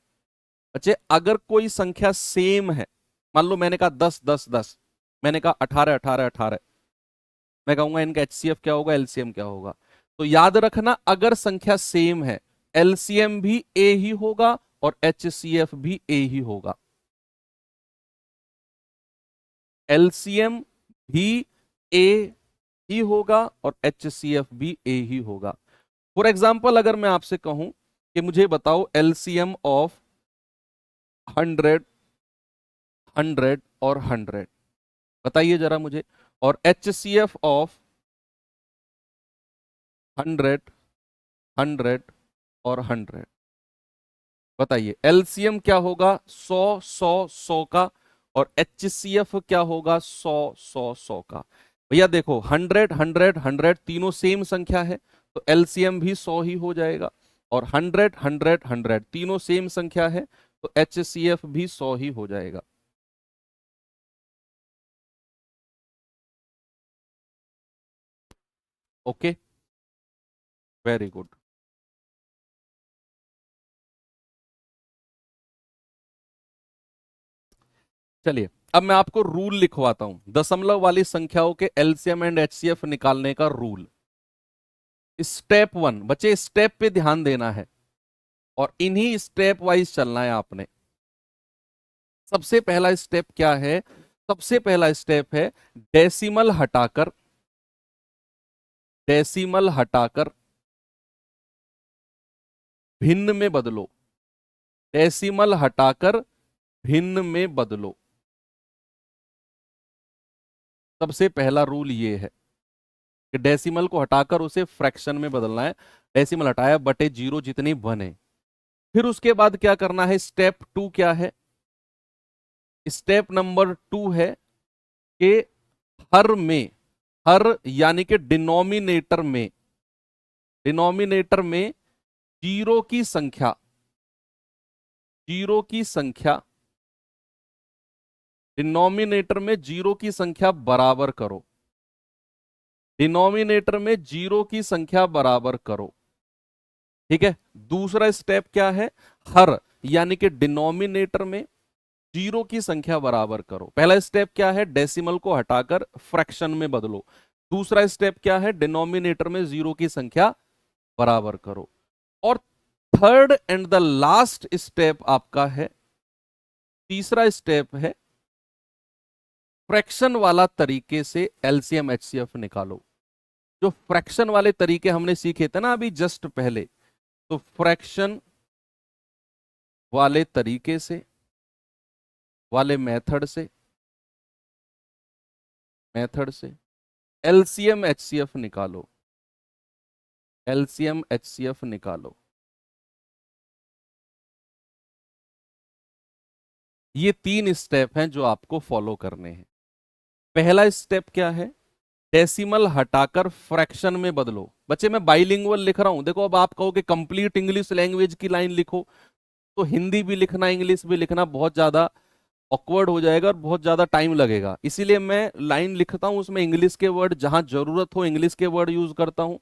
अच्छा, अगर कोई संख्या सेम है, मान लो मैंने कहा 10 10 10, मैंने कहा 18 18 18, मैं कहूंगा इनका एचसीएफ क्या होगा, एलसीएम क्या होगा? तो याद रखना, अगर संख्या सेम है, एलसीएम भी ए ही होगा और एचसीएफ भी ए ही होगा। एलसीएम भी ए ही होगा और एचसीएफ भी ए ही होगा। फॉर एग्जाम्पल अगर मैं आपसे कहूं कि मुझे बताओ एलसीएम ऑफ 100 100 और 100, बताइए जरा मुझे। और एचसीएफ ऑफ 100 100 और 100, बताइए एलसीएम क्या होगा? 100 100 100 का, और एचसीएफ क्या होगा? 100 100 100 का। भैया देखो 100 100 100 तीनों सेम संख्या है तो एलसीएम भी 100 ही हो जाएगा, और 100 100 100 तीनों सेम संख्या है तो एचसीएफ भी 100 ही हो जाएगा। Okay, very good. चलिए अब मैं आपको रूल लिखवाता हूं, दशमलव वाली संख्याओं के एलसीएम एंड एचसीएफ निकालने का रूल। स्टेप 1, बच्चे स्टेप पे ध्यान देना है और इन्हीं स्टेप वाइज चलना है आपने। सबसे पहला स्टेप क्या है? सबसे पहला स्टेप है डेसिमल हटाकर, डेसिमल हटाकर भिन्न में बदलो, डेसिमल हटाकर भिन्न में बदलो। सबसे पहला रूल ये है कि डेसिमल को हटाकर उसे फ्रैक्शन में बदलना है। डेसिमल हटाया बटे जीरो जितने बने। फिर उसके बाद क्या करना है? स्टेप 2 क्या है? स्टेप नंबर 2 है कि हर में, हर यानी कि डिनोमिनेटर में, डिनोमिनेटर में जीरो की संख्या, जीरो की संख्या, डिनोमिनेटर में जीरो की संख्या बराबर करो, डिनोमिनेटर में जीरो की संख्या बराबर करो। ठीक है। दूसरा स्टेप क्या है? हर यानी कि डिनोमिनेटर में जीरो की संख्या बराबर करो। पहला स्टेप क्या है? डेसिमल को हटाकर फ्रैक्शन में बदलो। दूसरा स्टेप क्या है? डिनोमिनेटर में जीरो की संख्या बराबर करो। और third and the last step आपका है, तीसरा स्टेप है फ्रैक्शन वाला तरीके से एलसीएम एचसीएफ निकालो। जो फ्रैक्शन वाले तरीके हमने सीखे थे ना अभी जस्ट पहले, तो फ्रैक्शन वाले तरीके से, वाले मेथड से, मेथड से एलसीएम एचसीएफ निकालो, एलसीएम एचसीएफ निकालो। ये 3 स्टेप हैं जो आपको फॉलो करने हैं। पहला स्टेप क्या है? डेसिमल हटाकर फ्रैक्शन में बदलो। बच्चे मैं बाइलिंगुअल लिख रहा हूं, देखो अब आप कहो कि कंप्लीट इंग्लिश लैंग्वेज की लाइन लिखो, तो हिंदी भी लिखना इंग्लिश भी लिखना बहुत ज्यादा ऑकवर्ड हो जाएगा और बहुत ज्यादा टाइम लगेगा। इसीलिए मैं लाइन लिखता हूं उसमें इंग्लिश के वर्ड जहां जरूरत हो इंग्लिश के वर्ड यूज करता हूं,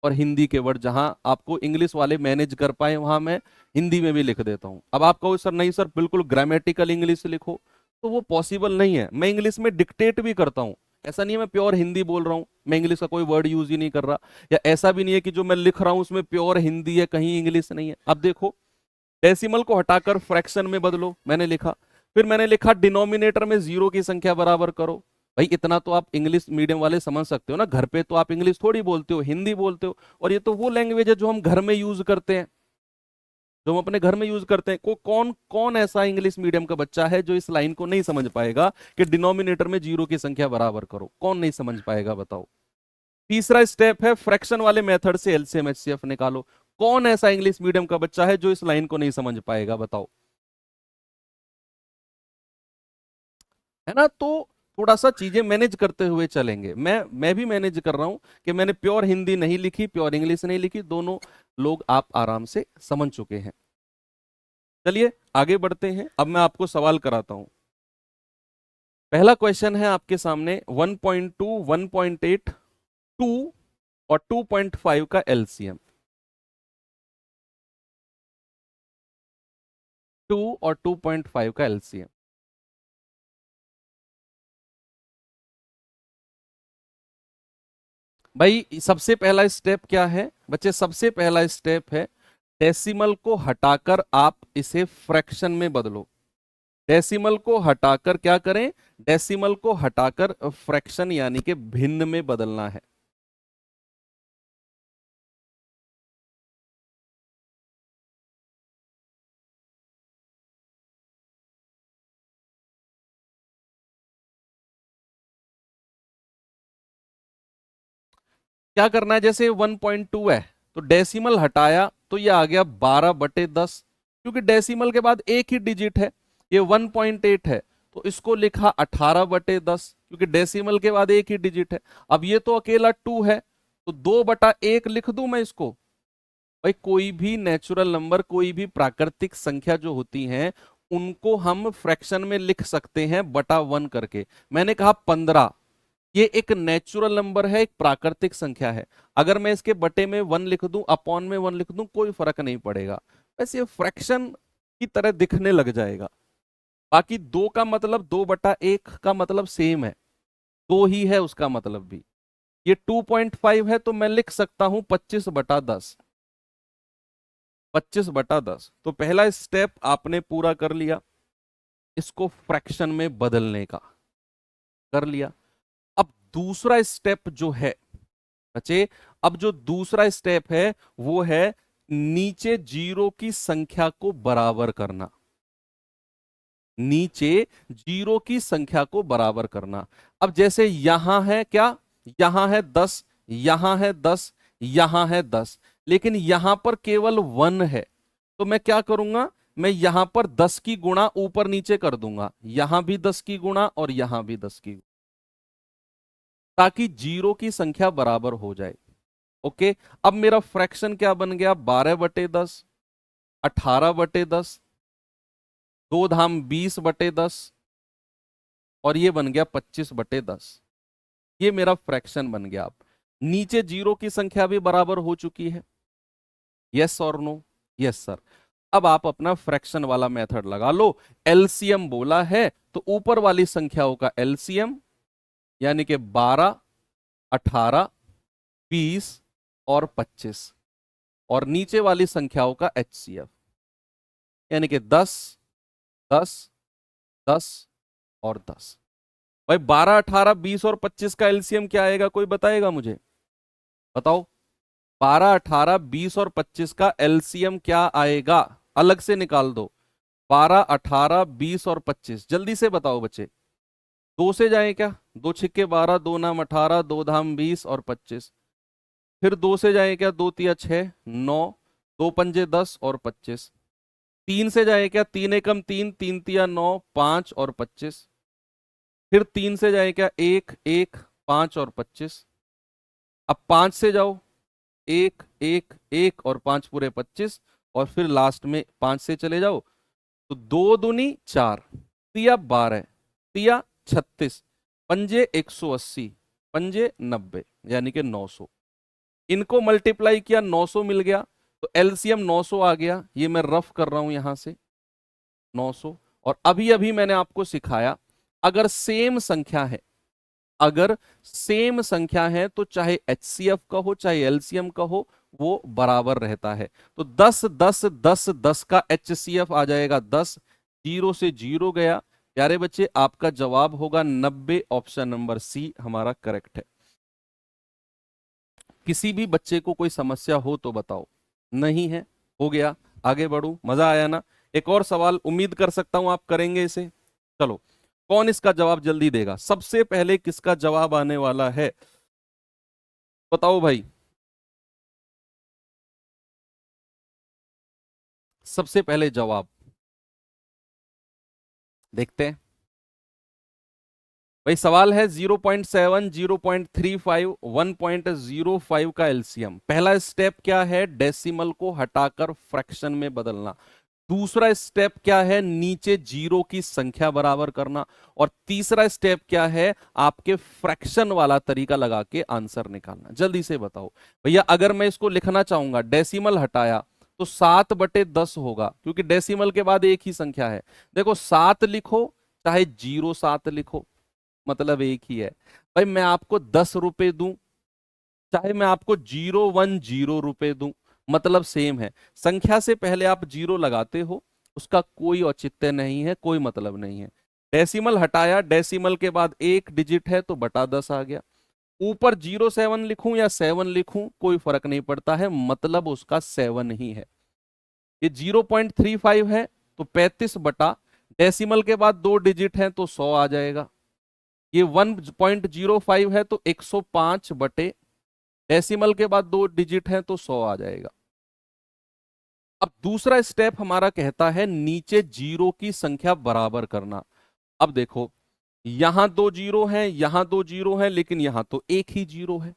और हिंदी के वर्ड जहां आपको इंग्लिश वाले मैनेज कर पाए वहां मैं हिंदी में भी लिख देता हूं। अब आप कहो सर नहीं सर बिल्कुल ग्रामेटिकल इंग्लिश लिखो, तो वो पॉसिबल नहीं है। मैं इंग्लिश में डिक्टेट भी करता हूं, ऐसा नहीं है मैं प्योर हिंदी बोल रहा हूं, मैं इंग्लिश का कोई वर्ड यूज ही नहीं कर रहा, या ऐसा भी नहीं है कि जो मैं लिख रहा हूं उसमें प्योर हिंदी है कहीं इंग्लिश नहीं है। अब देखो डेसिमल को हटाकर फ्रैक्शन में बदलो, मैंने लिखा। फिर मैंने लिखा डिनोमिनेटर में जीरो की संख्या बराबर करो। भाई इतना तो आप इंग्लिश मीडियम वाले समझ सकते हो ना, घर पे तो आप इंग्लिश थोड़ी बोलते हो, हिंदी बोलते हो, और ये तो वो लैंग्वेज है जो हम घर में यूज करते हैं, जो हम अपने घर में यूज करते हैं। कौन कौन ऐसा इंग्लिश मीडियम का बच्चा है जो इस लाइन को नहीं समझ पाएगा कि डिनोमिनेटर में जीरो की संख्या बराबर करो? कौन नहीं समझ पाएगा बताओ। तीसरा स्टेप है फ्रैक्शन वाले मेथड से एलसीएम एचसीएफ निकालो। कौन ऐसा इंग्लिश मीडियम का बच्चा है जो इस लाइन को नहीं समझ पाएगा बताओ, है ना? तो थोड़ा सा चीजें मैनेज करते हुए चलेंगे। मैं भी मैनेज कर रहा हूं कि मैंने प्योर हिंदी नहीं लिखी, प्योर इंग्लिश नहीं लिखी, दोनों लोग आप आराम से समझ चुके हैं। चलिए आगे बढ़ते हैं। अब मैं आपको सवाल कराता हूं। पहला क्वेश्चन है आपके सामने 1.2, 1.8, 2 और 2.5 का एलसीएम। 2 और 2.5 का एलसीएम। भाई सबसे पहला स्टेप क्या है बच्चे? सबसे पहला स्टेप है डेसिमल को हटाकर आप इसे फ्रैक्शन में बदलो। डेसिमल को हटाकर क्या करें? डेसिमल को हटाकर फ्रैक्शन यानी कि भिन्न में बदलना है। क्या करना है? जैसे 1.2 है तो डेसिमल हटाया तो ये आ गया 12/10, क्योंकि डेसिमल के बाद एक ही डिजिट है। ये 1.8 है तो इसको लिखा 18/10, क्योंकि डेसिमल के बाद एक ही डिजिट है। अब ये तो अकेला 2 है तो 2/1 लिख दूं मैं इसको। भाई कोई भी नेचुरल नंबर, कोई भी प्राकृतिक संख्या जो होती हैं उनको हम फ्रैक्शन में लिख सकते हैं बटा 1 करके। मैंने कहा 15, ये एक नेचुरल नंबर है, एक प्राकृतिक संख्या है। अगर मैं इसके बटे में 1 लिख दूं, अपॉन में 1 लिख दूं, कोई फर्क नहीं पड़ेगा, वैसे ये फ्रैक्शन की तरह दिखने लग जाएगा। बाकी 2 का मतलब 2/1 का मतलब सेम है, 2 ही है उसका मतलब भी। ये 2.5 है तो मैं लिख सकता हूं 25/10। 25/10। तो पहला स्टेप आपने पूरा कर लिया, इसको फ्रैक्शन में बदलने का कर लिया। अब दूसरा स्टेप जो है बच्चे, अब जो दूसरा स्टेप है वो है नीचे जीरो की संख्या को बराबर करना। नीचे जीरो की संख्या को बराबर करना। अब जैसे यहां है क्या? यहां है 10, यहां है 10, यहां है 10, लेकिन यहां पर केवल 1 है। तो मैं क्या करूंगा? मैं यहां पर 10 की गुणा ऊपर नीचे कर दूंगा, यहां भी 10 की गुणा और यहां भी 10 की, ताकि जीरो की संख्या बराबर हो जाए। ओके, अब मेरा फ्रैक्शन क्या बन गया? 12/10, 18/10, 2 धाम 20/10, और ये बन गया 25/10। ये मेरा फ्रैक्शन बन गया। अब नीचे जीरो की संख्या भी बराबर हो चुकी है। यस और नो? Yes sir. अब आप अपना फ्रैक्शन वाला मेथड लगा लो। एलसीएम बोला है तो ऊपर वाली संख्याओं का एलसीएम यानी कि 12, 18, 20 और 25, और नीचे वाली संख्याओं का एचसीएफ यानी कि 10, 10, 10 और 10। भाई 12, 18, 20 और 25 का एलसीएम क्या आएगा? कोई बताएगा मुझे? बताओ। 12, 18, 20 और 25 का एलसीएम क्या आएगा? अलग से निकाल दो। 12, 18, 20 और 25, जल्दी से बताओ बच्चे। दो से जाए क्या? 2 छिक्के 12, 2 नाम 18, 2 धाम 20 और 25। फिर दो से जाए क्या? 2 तिया 6, 9, 2 पंजे 10 और 25। तीन से जाए क्या? 3 एकम 3, 3 तिया 9, 5 और 25। फिर तीन से जाए क्या? 1, 1, 5 और 25। अब 5 से जाओ, 1, 1, 1 और 5 पूरे 25, और फिर लास्ट में 5 से चले जाओ तो 2 दूनी 4, तिया 12, तिया 36, पंजे 180, पंजे 90, यानी कि 900। इनको मल्टीप्लाई किया 900 मिल गया, तो एलसीएम 900 आ गया। ये मैं रफ कर रहा हूं यहां से 900। और अभी अभी मैंने आपको सिखाया, अगर सेम संख्या है, अगर सेम संख्या है तो चाहे एचसीएफ का हो चाहे एलसीएम का हो, वो बराबर रहता है। तो 10 10 10 10 का एचसीएफ आ जाएगा 10, जीरो से जीरो गया। प्यारे बच्चे, आपका जवाब होगा 90। ऑप्शन नंबर सी हमारा करेक्ट है। किसी भी बच्चे को कोई समस्या हो तो बताओ। नहीं है? हो गया। आगे बढ़ू, मजा आया ना? एक और सवाल उम्मीद कर सकता हूं आप करेंगे इसे। चलो, कौन इसका जवाब जल्दी देगा? सबसे पहले किसका जवाब आने वाला है, बताओ भाई। सबसे पहले जवाब देखते हैं भाई। सवाल है 0.7, 0.35, 1.05 का एलसीएम। पहला स्टेप क्या है? डेसिमल को हटाकर फ्रैक्शन में बदलना। दूसरा स्टेप क्या है? नीचे जीरो की संख्या बराबर करना। और तीसरा स्टेप क्या है? आपके फ्रैक्शन वाला तरीका लगा के आंसर निकालना। जल्दी से बताओ भैया। अगर मैं इसको लिखना चाहूंगा, डेसिमल हटाया तो 7/10 होगा, क्योंकि डेसिमल के बाद एक ही संख्या है। देखो, 7 लिखो चाहे 07 लिखो, मतलब एक ही है। भाई मैं आपको 10 रुपए दूं चाहे मैं आपको 010 रुपए दूं, मतलब सेम है। संख्या से पहले आप जीरो लगाते हो, उसका कोई औचित्य नहीं है, कोई मतलब नहीं है। डेसिमल हटाया, डेसिमल के बाद एक डिजिट है तो बटा 10 आ गया। ऊपर 07 लिखूं या 7 लिखूं कोई फर्क नहीं पड़ता है, मतलब उसका 7 ही है। ये 0.35 है तो 35 बटा, डेसिमल के बाद दो डिजिट है तो 100 आ जाएगा। ये 1.05 है तो 105 बटे, डेसिमल के बाद दो डिजिट है तो 100 आ जाएगा। अब दूसरा स्टेप हमारा कहता है नीचे जीरो की संख्या बराबर करना। अब देखो, यहां दो जीरो हैं, यहां दो जीरो हैं, लेकिन यहां तो एक ही जीरो है।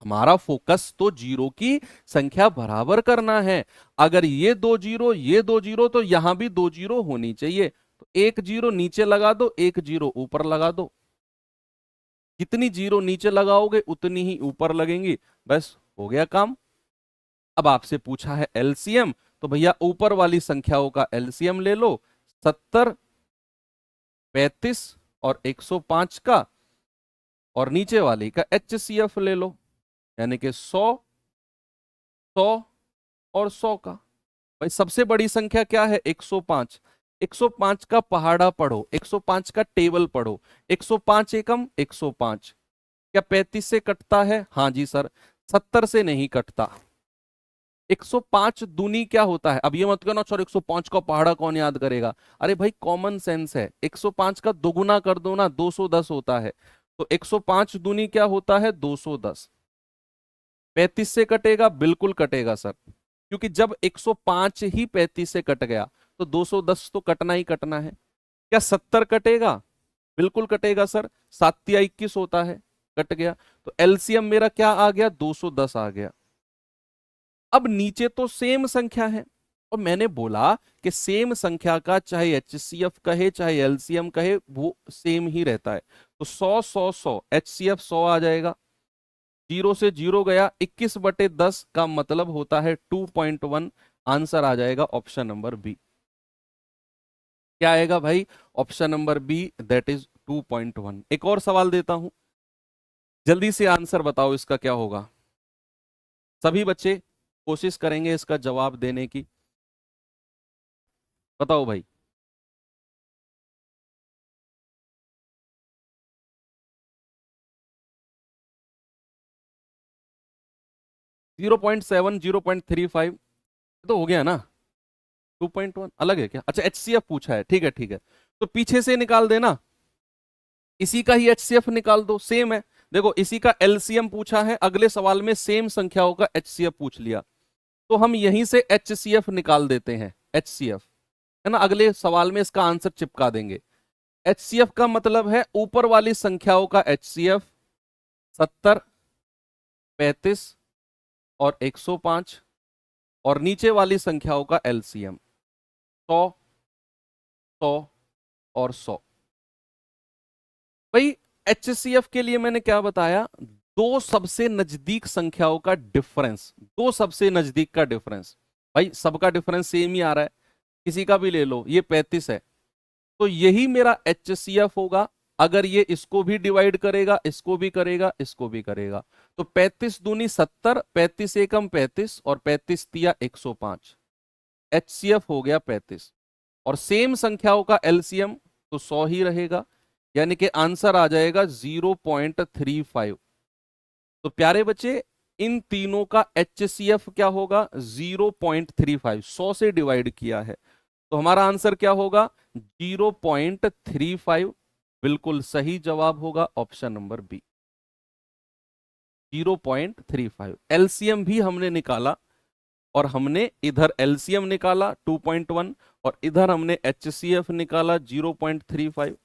हमारा फोकस तो जीरो की संख्या बराबर करना है। अगर ये दो जीरो, ये दो जीरो, तो यहां भी दो जीरो होनी चाहिए। तो एक जीरो नीचे लगा दो, एक जीरो ऊपर लगा दो। जितनी जीरो नीचे लगाओगे उतनी ही ऊपर लगेंगी। बस हो गया काम। अब आपसे पूछा है एलसीएम, तो भैया ऊपर वाली संख्याओं का एलसीएम ले लो, 70, 35 और 105 का, और नीचे वाली का एचसीएफ ले लो, यानी कि 100, 100 और 100 का। भाई सबसे बड़ी संख्या क्या है? 105। 105 का पहाड़ा पढ़ो, 105 का टेबल पढ़ो। 105 एकम 105। क्या 35 से कटता है? हाँ जी सर। 70 से नहीं कटता। 105 दूनी क्या होता है? अब ये मत कहना सर 105 का पहाड़ा कौन याद करेगा। अरे भाई कॉमन सेंस है, 105 का दोगुना कर दो ना, 210 होता है। तो 105 दूनी क्या होता है? 210। 35 से कटेगा? बिल्कुल कटेगा सर, क्योंकि जब 105 ही 35 से कट गया तो 210 तो कटना ही कटना है। क्या 70 कटेगा? बिल्कुल कटेगा सर, 7 या 21 होता है, कट गया। तो एलसीएम मेरा क्या आ गया? 210 आ गया। अब नीचे तो सेम संख्या है, और मैंने बोला कि सेम संख्या का चाहे एचसीएफ कहे चाहे एलसीएम कहे, वो सेम ही रहता है। तो 100 100 100, एचसीएफ 100 आ जाएगा। जीरो से जीरो गया, 21/10 का मतलब होता है 2.1। आंसर आ जाएगा ऑप्शन नंबर बी। क्या आएगा भाई? Option number B, that is 2.1। एक और सवाल देता हूं, जल्दी से आंसर बताओ इसका क्या होगा। सभी बच्चे कोशिश करेंगे इसका जवाब देने की। बताओ भाई। 0.7, 0.35 तो हो गया ना। 2.1 अलग है क्या? अच्छा, एचसीएफ पूछा है, ठीक है ठीक है। तो पीछे से निकाल देना, इसी का ही एचसीएफ निकाल दो, सेम है। देखो, इसी का एलसीएम पूछा है, अगले सवाल में सेम संख्याओं का एचसीएफ पूछ लिया, तो हम यहीं से एचसीएफ निकाल देते हैं। एचसीएफ है ना, अगले सवाल में इसका आंसर चिपका देंगे। एचसीएफ का मतलब है ऊपर वाली संख्याओं का एचसीएफ, 70, 35 और 105, और नीचे वाली संख्याओं का एलसीएम, 100, 100 और 100। भाई HCF के लिए मैंने क्या बताया, दो सबसे नजदीक संख्याओं का डिफरेंस, दो सबसे नजदीक का डिफरेंस। भाई सबका डिफरेंस सेम ही आ रहा है, किसी का भी ले लो, ये 35 है, तो यही मेरा HCF होगा। अगर ये इसको भी डिवाइड करेगा, इसको भी करेगा, इसको भी करेगा, तो 35 दूनी 70, 35 एकम 35 और 35 तिया 105, HCF हो गया 35। और सेम संख्याओं का LCM तो 100 ही रहेगा, यानी कि आंसर आ जाएगा 0.35। तो प्यारे बच्चे, इन तीनों का HCF क्या होगा, 0.35, 100 से डिवाइड किया है, तो हमारा आंसर क्या होगा, 0.35। बिल्कुल सही जवाब होगा ऑप्शन नंबर बी, 0.35। एलसीएम भी हमने निकाला, और हमने इधर एलसीएम निकाला 2.1 और इधर हमने HCF निकाला 0.35।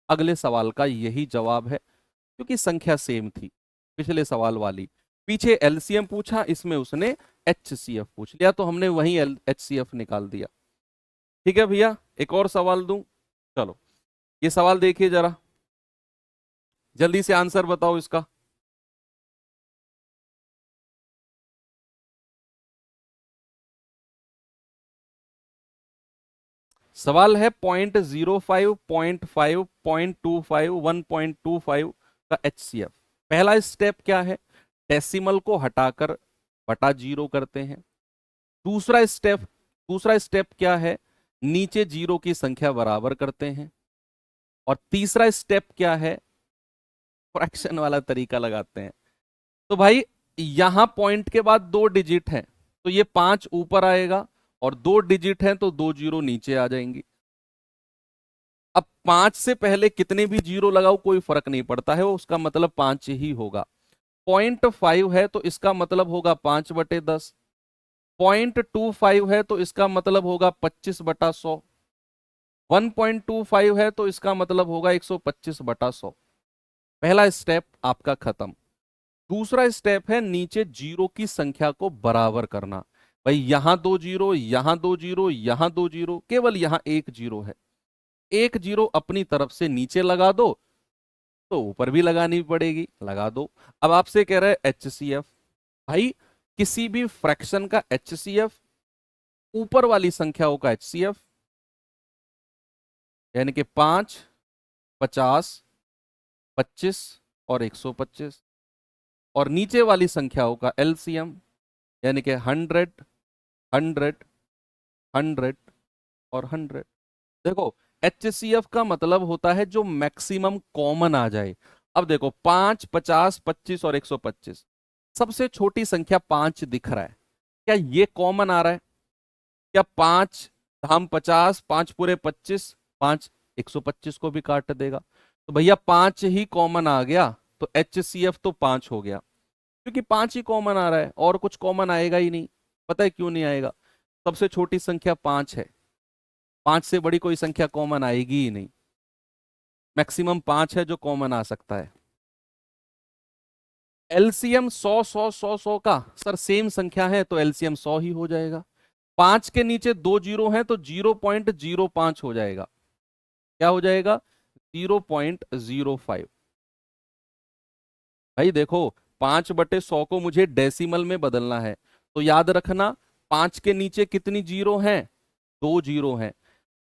अगले सवाल का यही जवाब है, क्योंकि संख्या सेम थी पिछले सवाल वाली। पीछे एलसीएम पूछा, इसमें उसने HCF पूछ लिया, तो हमने वही HCF निकाल दिया। ठीक है भैया, एक और सवाल दूं, चलो ये सवाल देखिए जरा, जल्दी से आंसर बताओ इसका। सवाल है 0.05, 0.5, 0.25, 1.25 का HCF। पहला स्टेप क्या है, डेसिमल को हटाकर बटा जीरो करते हैं। दूसरा स्टेप क्या है, नीचे जीरो की संख्या बराबर करते हैं। और तीसरा स्टेप क्या है, फ्रैक्शन वाला तरीका लगाते हैं। तो भाई यहां पॉइंट के बाद दो डिजिट है, तो ये 5 ऊपर आएगा, और दो डिजिट है तो दो जीरो नीचे आ जाएंगी। अब 5 से पहले कितने भी जीरो लगाओ कोई फर्क नहीं पड़ता है, वो उसका मतलब 5 ही होगा। 0.5 है तो इसका मतलब होगा 5/10। 0.25 है तो इसका मतलब होगा 25/100। 1.25 है तो इसका मतलब होगा 125/100। पहला स्टेप आपका खत्म। दूसरा स्टेप है नीचे जीरो की संख्या को बराबर करना। भाई यहां दो जीरो, यहां दो जीरो, यहां दो जीरो, केवल यहां एक जीरो है, एक जीरो अपनी तरफ से नीचे लगा दो, तो ऊपर भी लगानी पड़ेगी, लगा दो। अब आपसे कह रहे हैं HCF। भाई किसी भी फ्रैक्शन का HCF ऊपर वाली संख्याओं का HCF, यानी कि 5, 50, 25 और 125, और नीचे वाली संख्याओं का LCM, यानी कि 100, 100, 100 और 100। देखो HCF का मतलब होता है जो मैक्सिमम कॉमन आ जाए। अब देखो 5, 50, 25 और 125, सबसे छोटी संख्या 5 दिख रहा है, क्या ये कॉमन आ रहा है? क्या 5 धाम 50, 5 पूरे 25, 5 125 को भी काट देगा, तो भैया 5 ही कॉमन आ गया, तो HCF तो 5 हो गया, क्योंकि 5 ही कॉमन आ रहा है, और कुछ कॉमन आएगा ही नहीं। पता है क्यों नहीं आएगा? सबसे छोटी संख्या 5 है, 5 से बड़ी कोई संख्या कॉमन आएगी ही नहीं, मैक्सिमम 5 है जो कॉमन आ सकता है। एलसीएम 100, 100, 100, 100 का सर सेम संख्या है तो एलसीएम 100 ही हो जाएगा। 5 के नीचे दो जीरो हैं तो 0.05 हो जाएगा। क्या हो जाएगा? 0.05। भाई देखो 5/100 को मुझे डेसिमल में बदलना है, तो याद रखना 5 के नीचे कितनी जीरो हैं? दो जीरो हैं,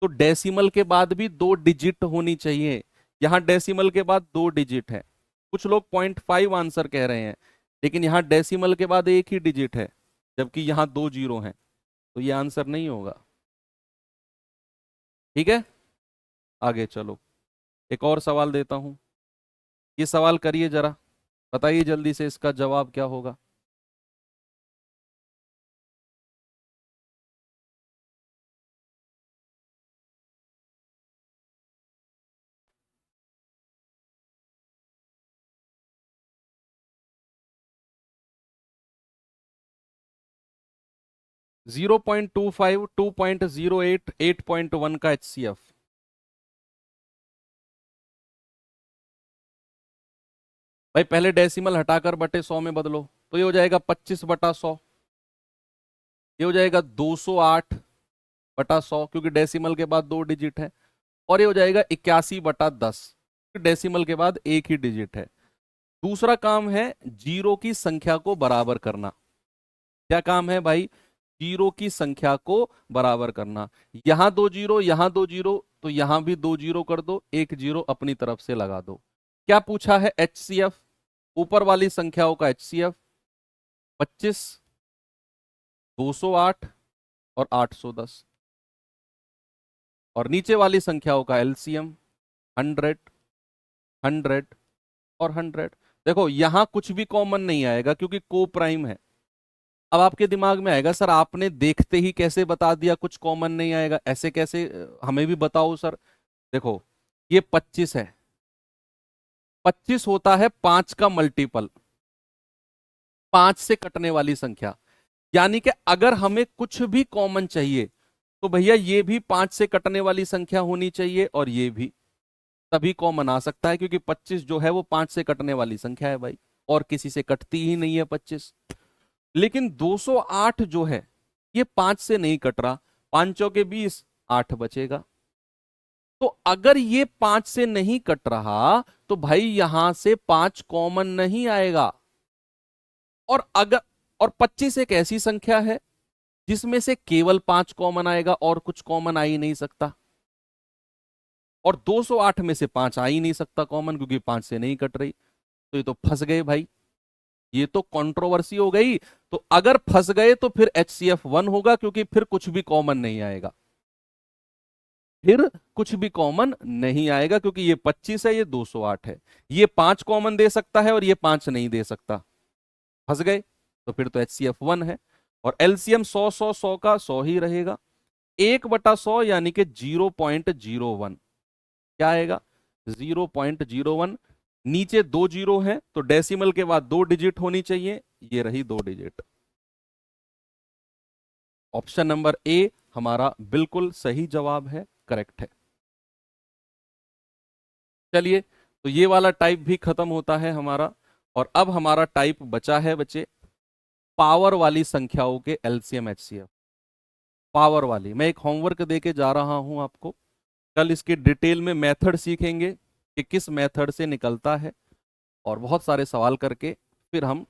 तो डेसिमल के बाद भी दो डिजिट होनी चाहिए। यहां डेसिमल के बाद दो डिजिट है। कुछ लोग 0.5 आंसर कह रहे हैं, लेकिन यहां डेसिमल के बाद एक ही डिजिट है, जबकि यहां दो जीरो हैं, तो ये आंसर नहीं होगा। ठीक है, आगे चलो, एक और सवाल देता हूं। ये सवाल करिए जरा, बताइए जल्दी से इसका जवाब क्या होगा। जीरो 0.25, 2.08, 8.1 का HCF। भाई पहले डेसिमल हटाकर बटे 100 में बदलो, तो ये हो जाएगा 25/100। ये हो जाएगा 208/100, क्योंकि डेसिमल के बाद दो डिजिट है। और ये हो जाएगा 81/10। डेसिमल के बाद एक ही डिजिट है। दूसरा काम है जीरो की संख्या को बराबर करना। क्या काम है भाई? जीरो की संख्या को बराबर करना। यहां 2 जीरो, यहां 2 जीरो, तो यहां भी 2 जीरो कर दो, एक जीरो अपनी तरफ से लगा दो। क्या पूछा है? एचसीएफ। ऊपर वाली संख्याओं का एचसीएफ 25, 208 और 810, और नीचे वाली संख्याओं का एलसीएम 100, 100 और 100। देखो यहां कुछ भी कॉमन नहीं आएगा क्योंकि को प्राइम है। अब आपके दिमाग में आएगा सर आपने देखते ही कैसे बता दिया कुछ कॉमन नहीं आएगा, ऐसे कैसे? हमें भी बताओ सर। देखो ये 25 है, 25 होता है 5 का मल्टीपल, 5 से कटने वाली संख्या। यानी कि अगर हमें कुछ भी कॉमन चाहिए तो भैया ये भी 5 से कटने वाली संख्या होनी चाहिए और ये भी, तभी कॉमन आ सकता है, क्योंकि 25 जो है वो 5 से कटने वाली संख्या है भाई, और किसी से कटती ही नहीं है 25। लेकिन 208 जो है ये 5 से नहीं कट रहा, 5 चौके 20, 8 बचेगा। तो अगर ये 5 से नहीं कट रहा तो भाई यहां से 5 कॉमन नहीं आएगा। और अगर, और 25 एक ऐसी संख्या है जिसमें से केवल 5 कॉमन आएगा और कुछ कॉमन आ ही नहीं सकता। और 208 में से 5 आ ही नहीं सकता कॉमन, क्योंकि 5 से नहीं कट रही। तो ये तो फंस गए भाई, ये तो कंट्रोवर्सी हो गई। तो अगर फंस गए तो फिर HCF 1 होगा, क्योंकि फिर कुछ भी कॉमन नहीं आएगा, फिर कुछ भी कॉमन नहीं आएगा, क्योंकि ये 25 है, ये 208 है। ये 5 कॉमन दे सकता है और ये 5 नहीं दे सकता। फंस गए, तो फिर तो HCF 1 है। और एलसीएम 100 100 100 का 100 ही रहेगा। 1/100 यानी कि 0.01। क्या आएगा? 0.01। नीचे 2 जीरो है तो डेसिमल के बाद 2 डिजिट होनी चाहिए, ये रही 2 डिजिट। ऑप्शन नंबर ए हमारा बिल्कुल सही जवाब है, करेक्ट है। चलिए, तो ये वाला टाइप भी खत्म होता है हमारा। और अब हमारा टाइप बचा है बच्चे पावर वाली संख्याओं के एलसीएम एचसीएफ। पावर वाली मैं एक होमवर्क देके जा रहा हूं आपको। कल इसके डिटेल में मेथड सीखेंगे कि किस मेथड से निकलता है, और बहुत सारे सवाल करके फिर हम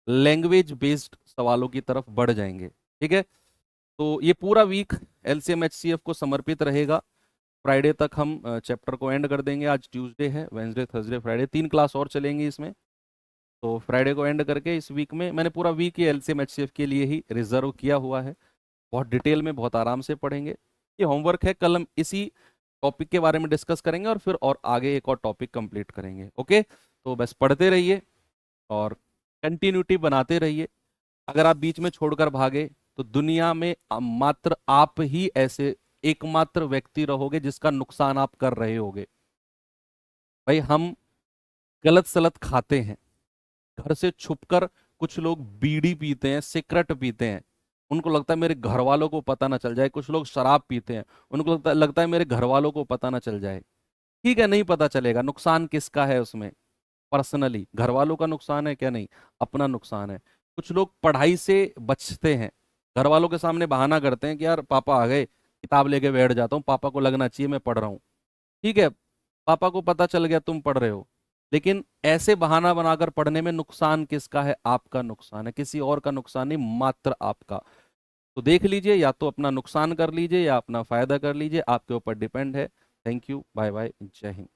लैंग्वेज बेस्ड सवालों की तरफ बढ़ जाएंगे। ठीक है, तो ये पूरा वीक एलसीएम एचसीएफ को समर्पित रहेगा। फ्राइडे तक हम चैप्टर को एंड कर देंगे। आज ट्यूसडे है, वेंसडे थर्सडे फ्राइडे 3 क्लास और चलेंगी इसमें। तो फ्राइडे को एंड करके इस वीक में मैंने पूरा वीक ये एलसीएम एचसीएफ के लिए ही रिजर्व किया हुआ है। बहुत डिटेल में बहुत आराम से पढ़ेंगे। ये होमवर्क है, कल हम इसी टॉपिक के बारे में डिस्कस करेंगे और फिर और आगे एक और टॉपिक कंप्लीट करेंगे। ओके, तो बस पढ़ते रहिए और कंटिन्यूटी बनाते रहिए। अगर आप बीच में छोड़कर भागे तो दुनिया में मात्र आप ही ऐसे एकमात्र व्यक्ति रहोगे जिसका नुकसान आप कर रहे होगे। भाई हम गलत सलत खाते हैं, घर से छुपकर कुछ लोग बीड़ी पीते हैं, सिगरेट पीते हैं, उनको लगता है मेरे घर वालों को पता ना चल जाए। कुछ लोग शराब पीते हैं, उनको लगता है मेरे घर वालों को पता ना चल जाए। ठीक है, नहीं पता चलेगा। नुकसान किसका है उसमें? पर्सनली घर वालों का नुकसान है क्या? नहीं, अपना नुकसान है। कुछ लोग पढ़ाई से बचते हैं, घर वालों के सामने बहाना करते हैं कि यार पापा आ गए, किताब लेके बैठ जाता हूँ, पापा को लगना चाहिए मैं पढ़ रहा हूँ। ठीक है, पापा को पता चल गया तुम पढ़ रहे हो, लेकिन ऐसे बहाना बनाकर पढ़ने में नुकसान किसका है? आपका नुकसान है, किसी और का नुकसान नहीं, मात्र आपका। तो देख लीजिए, या तो अपना नुकसान कर लीजिए या अपना फायदा कर लीजिए, आपके ऊपर डिपेंड है। थैंक यू, बाय बाय, जय हिंद।